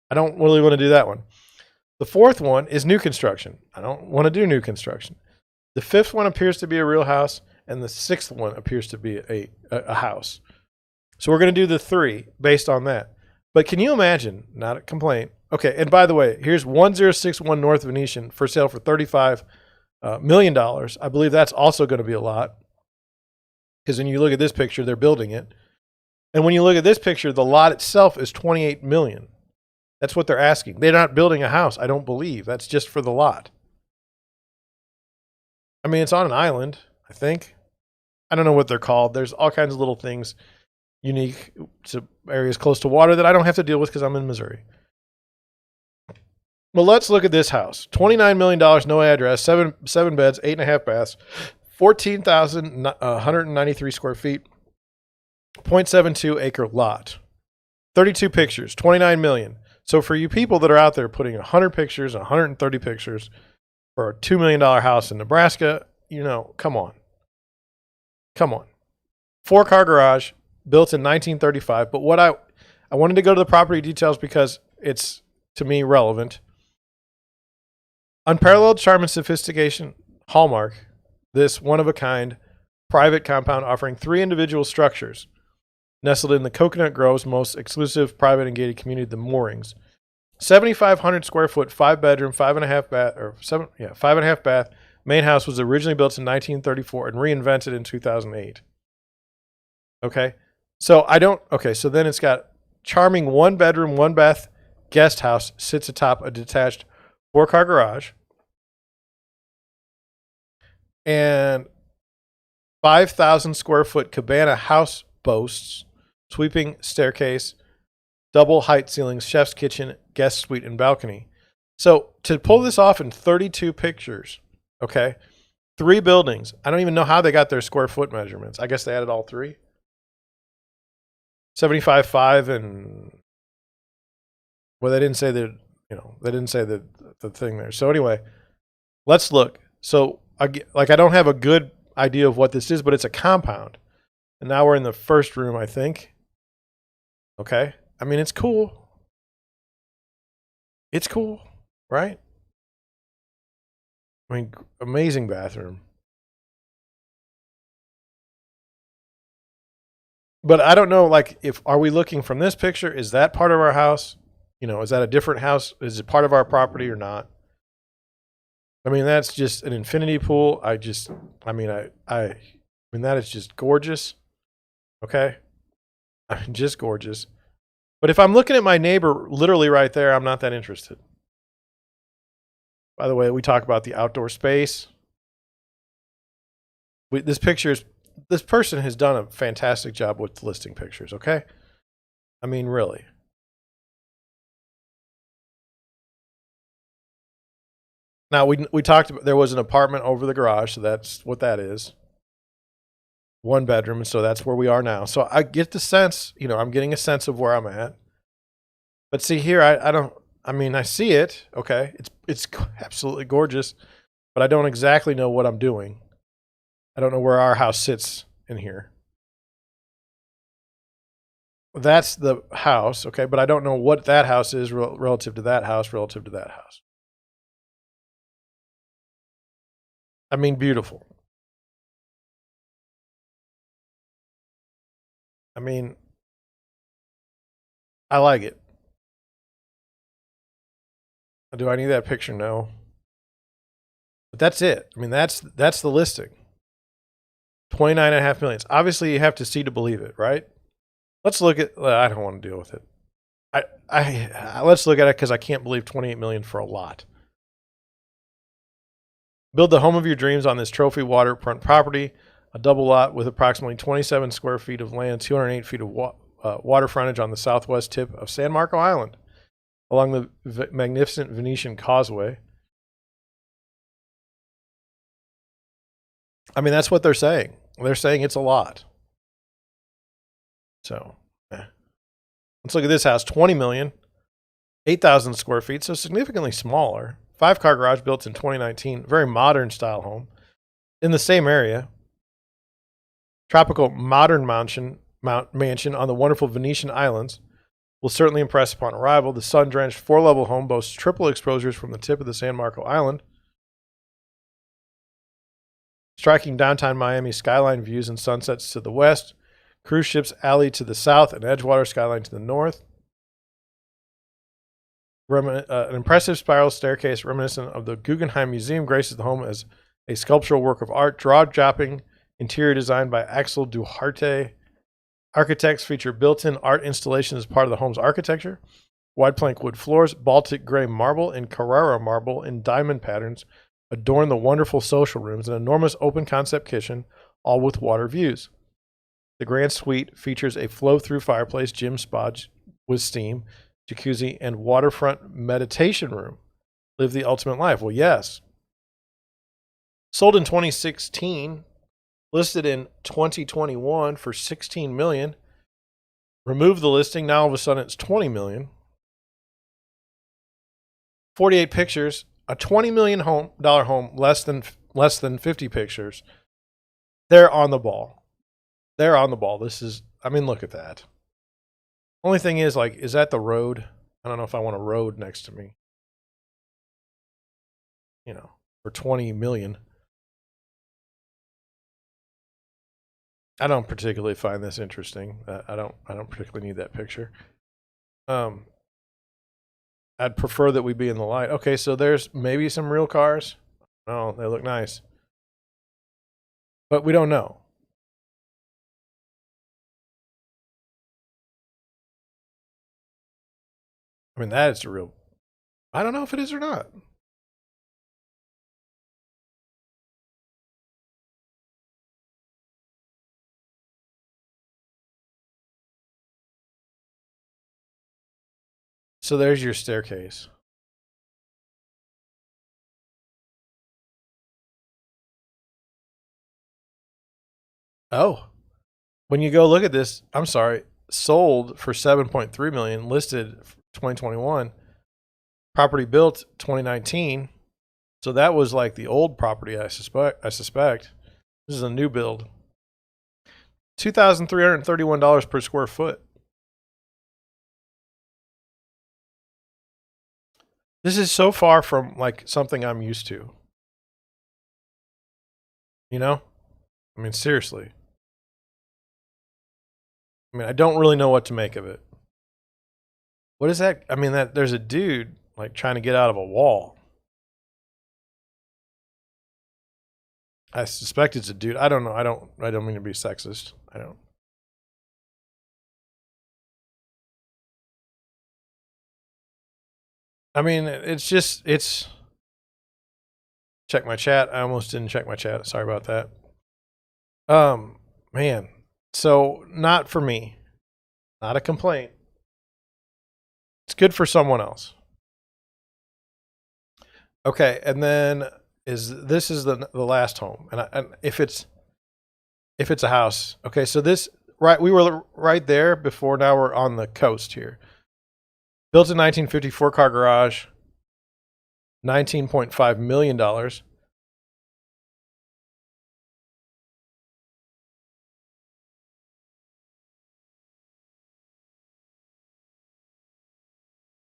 I don't really want to do that one. The fourth one is new construction. I don't want to do new construction. The fifth one appears to be a real house, and the sixth one appears to be a house. So we're going to do the three based on that. But can you imagine, not a complaint. Okay, and by the way, here's 1061 North Venetian for sale for $35 million. I believe that's also going to be a lot. Because when you look at this picture, they're building it. And when you look at this picture, the lot itself is $28 million. That's what they're asking. They're not building a house, I don't believe. That's just for the lot. I mean, it's on an island, I think. I don't know what they're called. There's all kinds of little things unique to areas close to water that I don't have to deal with because I'm in Missouri. Well, let's look at this house. $29 million, no address, seven beds, 8.5 baths, 14,193 square feet, 0.72 acre lot. 32 pictures, $29 million. So for you people that are out there putting 100 pictures, 130 pictures for a $2 million house in Nebraska, you know, come on. Come on. 4-car garage, built in 1935. But what I wanted to go to the property details because it's, to me, relevant. Unparalleled charm and sophistication, hallmark, this one-of-a-kind private compound offering 3 individual structures nestled in the Coconut Grove's most exclusive private and gated community, the Moorings. 7,500 square foot, 5-bedroom, 5.5 bath, or 5.5 bath. Main house was originally built in 1934 and reinvented in 2008. Okay, so so then it's got charming 1-bedroom, 1-bath guest house sits atop a detached 4-car garage and 5,000 square foot cabana house boasts sweeping staircase, double height ceilings, chef's kitchen, guest suite, and balcony. So to pull this off in 32 pictures, okay, 3 buildings. I don't even know how they got their square foot measurements. I guess they added all 3. 75.5 and well, they didn't say that, they didn't say the thing there. So anyway, let's look. So I don't have a good idea of what this is, but it's a compound. And now we're in the first room, I think. Okay. I mean, it's cool. It's cool, right? I mean, amazing bathroom. But I don't know, like, are we looking from this picture? Is that part of our house? Is that a different house? Is it part of our property or not? I mean, that's just an infinity pool. I mean, that is just gorgeous. Okay. I mean, just gorgeous. But if I'm looking at my neighbor literally right there, I'm not that interested. By the way, we talk about the outdoor space. This person has done a fantastic job with listing pictures, okay? I mean, really. Now, we talked about there was an apartment over the garage, so that's what that is. 1 bedroom, so that's where we are now. So I get the sense, I'm getting a sense of where I'm at. But see here, I see it, okay? It's absolutely gorgeous, but I don't exactly know what I'm doing. I don't know where our house sits in here. That's the house, okay? But I don't know what that house is relative to that house, relative to that house. I mean, beautiful. I mean, I like it. Do I need that picture? No. But that's it. I mean, that's the listing. 29.5 million. Obviously, you have to see to believe it, right? Let's look at. I don't want to deal with it. Let's look at it because I can't believe 28 million for a lot. Build the home of your dreams on this trophy waterfront property, a double lot with approximately 27 square feet of land, 208 feet of water frontage on the southwest tip of San Marco Island, along the magnificent Venetian Causeway. I mean, that's what they're saying. They're saying it's a lot. So, let's look at this house. 20 million, 8,000 square feet, so significantly smaller. 5-car garage built in 2019. Very modern style home. in the same area. Tropical modern mansion on the wonderful Venetian islands will certainly impress upon arrival. The sun-drenched four-level home boasts triple exposures from the tip of the San Marco Island, striking downtown Miami skyline views and sunsets to the west, cruise ships alley to the south, and Edgewater skyline to the north. An impressive spiral staircase reminiscent of the Guggenheim Museum graces the home as a sculptural work of art, jaw-dropping interior design by Axel Duharte. Architects feature built-in art installations as part of the home's architecture. Wide plank wood floors, Baltic gray marble, and Carrara marble in diamond patterns adorn the wonderful social rooms, an enormous open-concept kitchen, all with water views. The grand suite features a flow-through fireplace, gym spa with steam, jacuzzi, and waterfront meditation room. Live the ultimate life. Well, yes. Sold in 2016, listed in 2021 for $16 million. Removed the listing. Now all of a sudden it's $20 million. 48 pictures. A $20 million home, less than 50 pictures. They're on the ball. They're on the ball. This is, I mean, look at that. Only thing is, like, is that the road? I don't know if I want a road next to me. You know, for 20 million. I don't particularly find this interesting. I don't particularly need that picture. I'd prefer that we be in the light. Okay, so there's maybe some real cars. Oh, they look nice. But we don't know. I mean, that is a real... I don't know if it is or not. So there's your staircase. Oh, when you go look at this, I'm sorry, sold for 7.3 million, listed 2021, property built 2019. So that was like the old property, I suspect. This is a new build. $2,331 per square foot. This is so far from like something I'm used to. You know? I mean, seriously. I mean, I don't really know what to make of it. What is that? I mean, that there's a dude like trying to get out of a wall. I suspect it's a dude. I don't know. I don't mean to be sexist. I don't. I mean, it's check my chat. I almost didn't check my chat. Sorry about that. Man. So not for me. Not a complaint. It's good for someone else. Okay, and then this is the last home, and if it's a house, okay. So this we were right there before. Now we're on the coast here. Built in 1954, car garage, $19.5 million.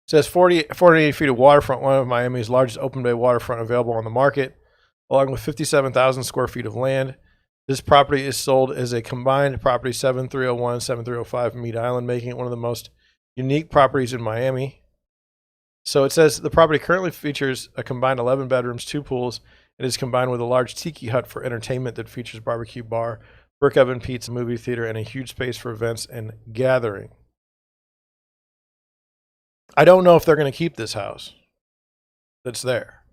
It says 48 feet of waterfront, one of Miami's largest open bay waterfront available on the market, along with 57,000 square feet of land. This property is sold as a combined property 7301, 7305 Mead Island, making it one of the most unique properties in Miami. So it says the property currently features a combined 11 bedrooms, 2 pools. It is combined with a large tiki hut for entertainment that features barbecue bar, brick oven, pizza, movie theater, and a huge space for events and gathering. I don't know if they're going to keep this house that's there.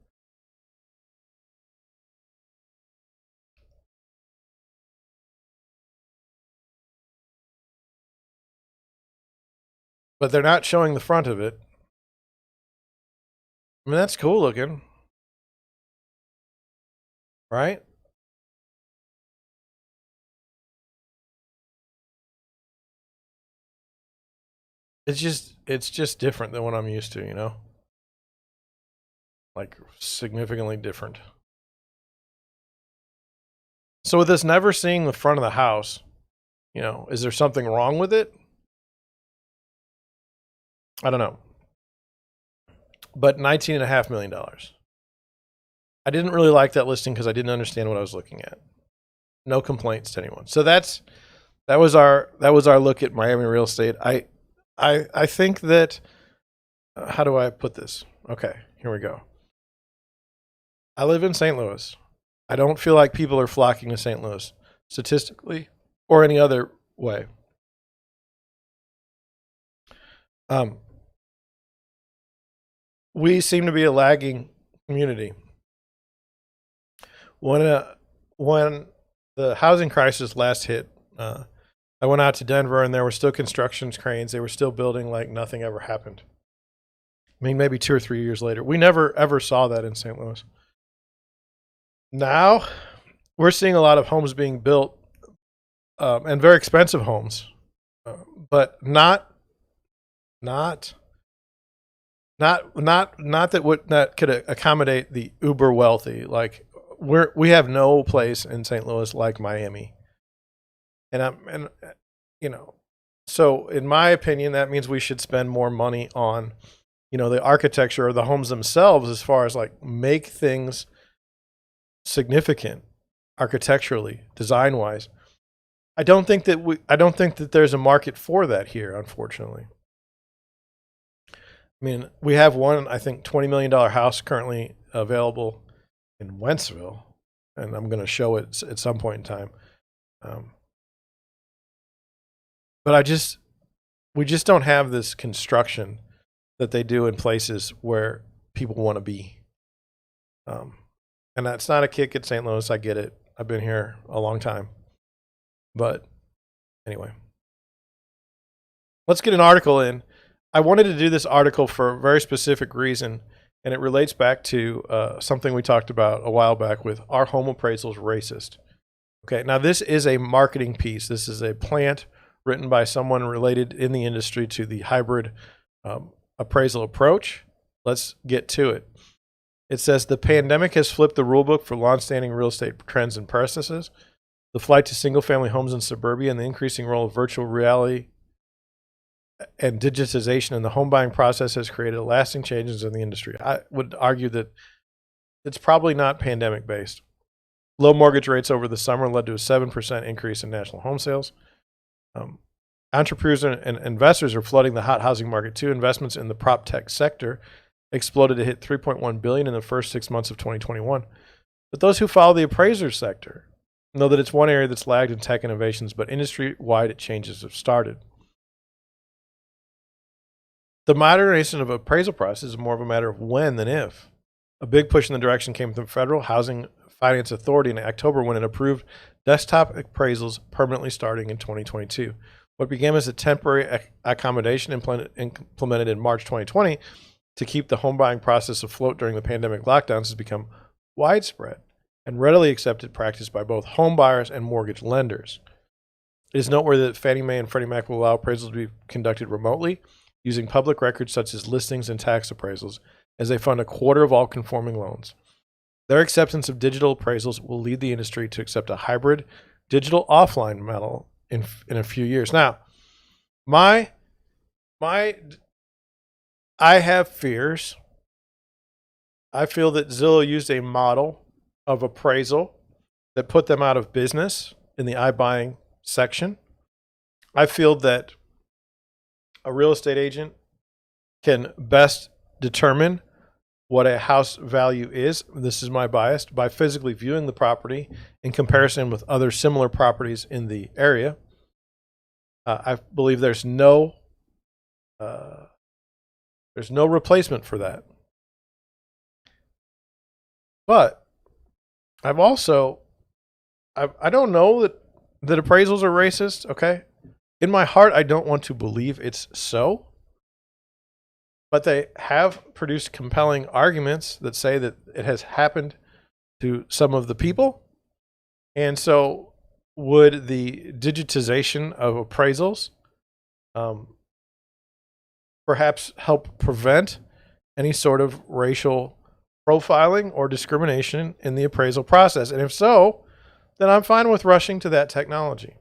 But they're not showing the front of it. I mean, that's cool looking. Right? It's just different than what I'm used to, you know? Like significantly different. So with this never seeing the front of the house, you know, is there something wrong with it? I don't know. But $19.5 million. I didn't really like that listing because I didn't understand what I was looking at. No complaints to anyone. So that was our look at Miami real estate. I think that how do I put this? Okay, here we go. I live in St. Louis. I don't feel like people are flocking to St. Louis statistically or any other way. We seem to be a lagging community. When the housing crisis last hit, I went out to Denver and there were still construction cranes. They were still building like nothing ever happened. I mean, maybe 2 or 3 years later. We never ever saw that in St. Louis. Now we're seeing a lot of homes being built and very expensive homes, but not that could accommodate the uber wealthy. Like we have no place in St. Louis like Miami, and you know, so in my opinion, that means we should spend more money on, you know, the architecture or the homes themselves, as far as like make things significant architecturally, design wise. I don't think that there's a market for that here, unfortunately. I mean, we have one, I think, $20 million house currently available in Wentzville, and I'm going to show it at some point in time. But we just don't have this construction that they do in places where people want to be. And that's not a kick at St. Louis. I get it. I've been here a long time. But anyway, let's get an article in. I wanted to do this article for a very specific reason, and it relates back to something we talked about a while back with "Are home appraisals racist?" Okay, now this is a marketing piece. This is a plant written by someone related in the industry to the hybrid appraisal approach. Let's get to it. It says, the pandemic has flipped the rulebook for longstanding real estate trends and practices. The flight to single-family homes in suburbia and the increasing role of virtual reality and digitization in the home buying process has created lasting changes in the industry. I would argue that it's probably not pandemic-based. Low mortgage rates over the summer led to a 7% increase in national home sales. Entrepreneurs and investors are flooding the hot housing market too. Investments in the prop tech sector exploded to hit $3.1 billion in the first 6 months of 2021. But those who follow the appraiser sector know that it's one area that's lagged in tech innovations, but industry-wide changes have started. The modernization of appraisal process is more of a matter of when than if. A big push in the direction came from the Federal Housing Finance Authority in October when it approved desktop appraisals permanently starting in 2022. What began as a temporary accommodation implemented in March 2020 to keep the home buying process afloat during the pandemic lockdowns has become widespread and readily accepted practice by both home buyers and mortgage lenders. It is noteworthy that Fannie Mae and Freddie Mac will allow appraisals to be conducted remotely using public records such as listings and tax appraisals, as they fund a quarter of all conforming loans. Their acceptance of digital appraisals will lead the industry to accept a hybrid digital offline model in a few years. Now, I have fears. I feel that Zillow used a model of appraisal that put them out of business in the iBuying section. I feel that a real estate agent can best determine what a house value is. This is my bias, by physically viewing the property in comparison with other similar properties in the area. I believe there's no replacement for that. But I don't know that appraisals are racist, okay? In my heart, I don't want to believe it's so. But they have produced compelling arguments that say that it has happened to some of the people. And so would the digitization of appraisals perhaps help prevent any sort of racial profiling or discrimination in the appraisal process? And if so, then I'm fine with rushing to that technology.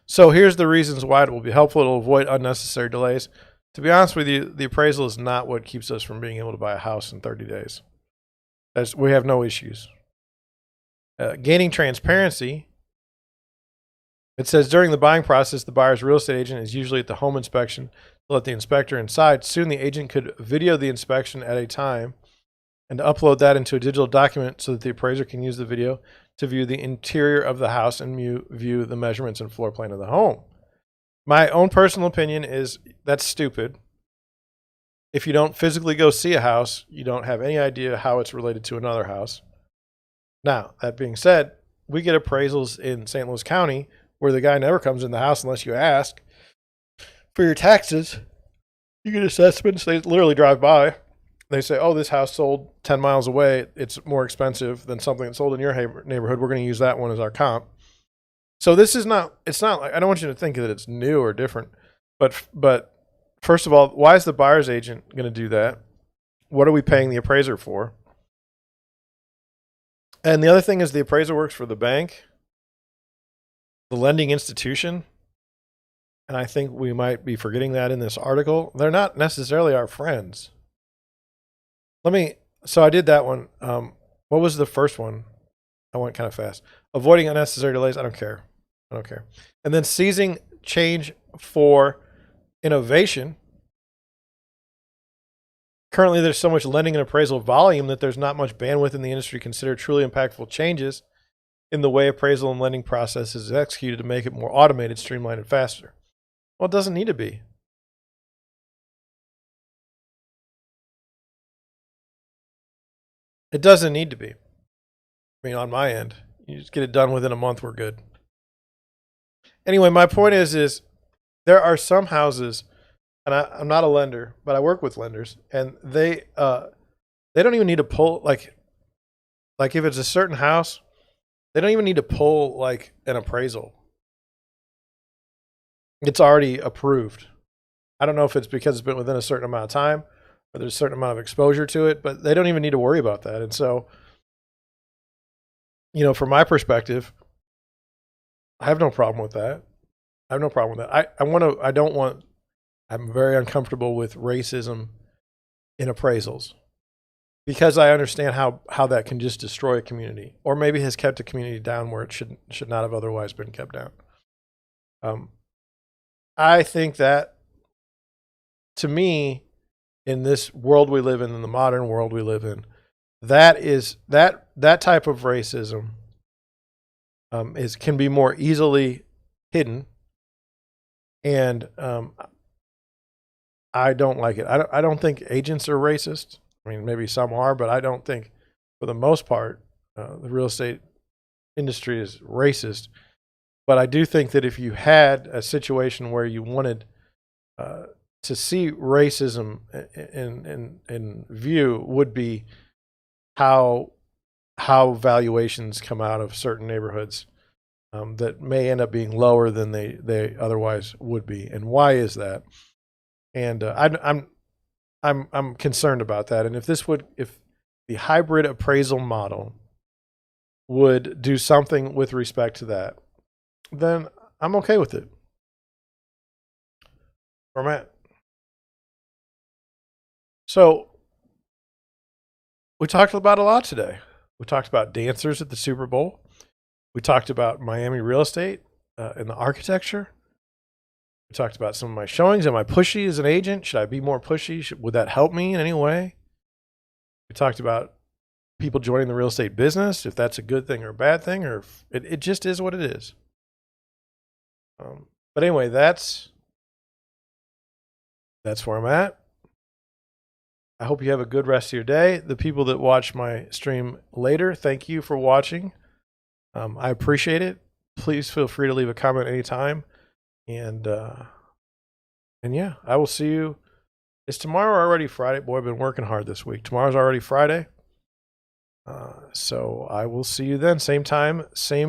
So here's the reasons why it will be helpful. It'll avoid unnecessary delays. To be honest with you, the appraisal is not what keeps us from being able to buy a house in 30 days. We have no issues. Gaining transparency. It says during the buying process, the buyer's real estate agent is usually at the home inspection to let the inspector inside. Soon the agent could video the inspection at a time and upload that into a digital document so that the appraiser can use the video to view the interior of the house and view the measurements and floor plan of the home. My own personal opinion is that's stupid. If you don't physically go see a house, you don't have any idea how it's related to another house. Now, that being said, we get appraisals in St. Louis County where the guy never comes in the house unless you ask. For your taxes, you get assessments. They literally drive by. They say, oh, this house sold 10 miles away. It's more expensive than something that sold in your neighborhood. We're going to use that one as our comp. So this is not, it's not like, I don't want you to think that it's new or different, but first of all, why is the buyer's agent going to do that? What are we paying the appraiser for? And the other thing is the appraiser works for the bank, the lending institution. And I think we might be forgetting that in this article. They're not necessarily our friends. So I did that one. What was the first one? I went kind of fast. Avoiding unnecessary delays. I don't care. And then seizing change for innovation. Currently, there's so much lending and appraisal volume that there's not much bandwidth in the industry to consider truly impactful changes in the way appraisal and lending process is executed to make it more automated, streamlined, and faster. Well, it doesn't need to be. It doesn't need to be. I mean, on my end, you just get it done within a month, we're good. Anyway, my point is there are some houses, and I'm not a lender, but I work with lenders, and they don't even need to pull like if it's a certain house, they don't even need to pull like an appraisal. It's already approved. I don't know if it's because it's been within a certain amount of time or there's a certain amount of exposure to it, but they don't even need to worry about that. And so, you know, from my perspective, I have no problem with that. I'm very uncomfortable with racism in appraisals because I understand how that can just destroy a community, or maybe has kept a community down where it should not have otherwise been kept down. I think that, to me, in this world we live in the modern world we live in, that type of racism can be more easily hidden, and I don't like it. I don't think agents are racist. I mean, maybe some are, but I don't think, for the most part, the real estate industry is racist. But I do think that if you had a situation where you wanted to see racism in view, would be how valuations come out of certain neighborhoods that may end up being lower than they otherwise would be, and why is that? And I'm concerned about that. And if the hybrid appraisal model would do something with respect to that, then I'm okay with it. Where I'm at. So we talked about a lot today. We talked about dancers at the Super Bowl. We talked about Miami real estate and the architecture. We talked about some of my showings. Am I pushy as an agent? Should I be more pushy? Would that help me in any way? We talked about people joining the real estate business, if that's a good thing or a bad thing, or if it just is what it is. But anyway, that's where I'm at. I hope you have a good rest of your day. The people that watch my stream later, thank you for watching. I appreciate it. Please feel free to leave a comment anytime. And yeah, I will see you. Is tomorrow already Friday? Boy, I've been working hard this week. Tomorrow's already Friday. So I will see you then. Same time, same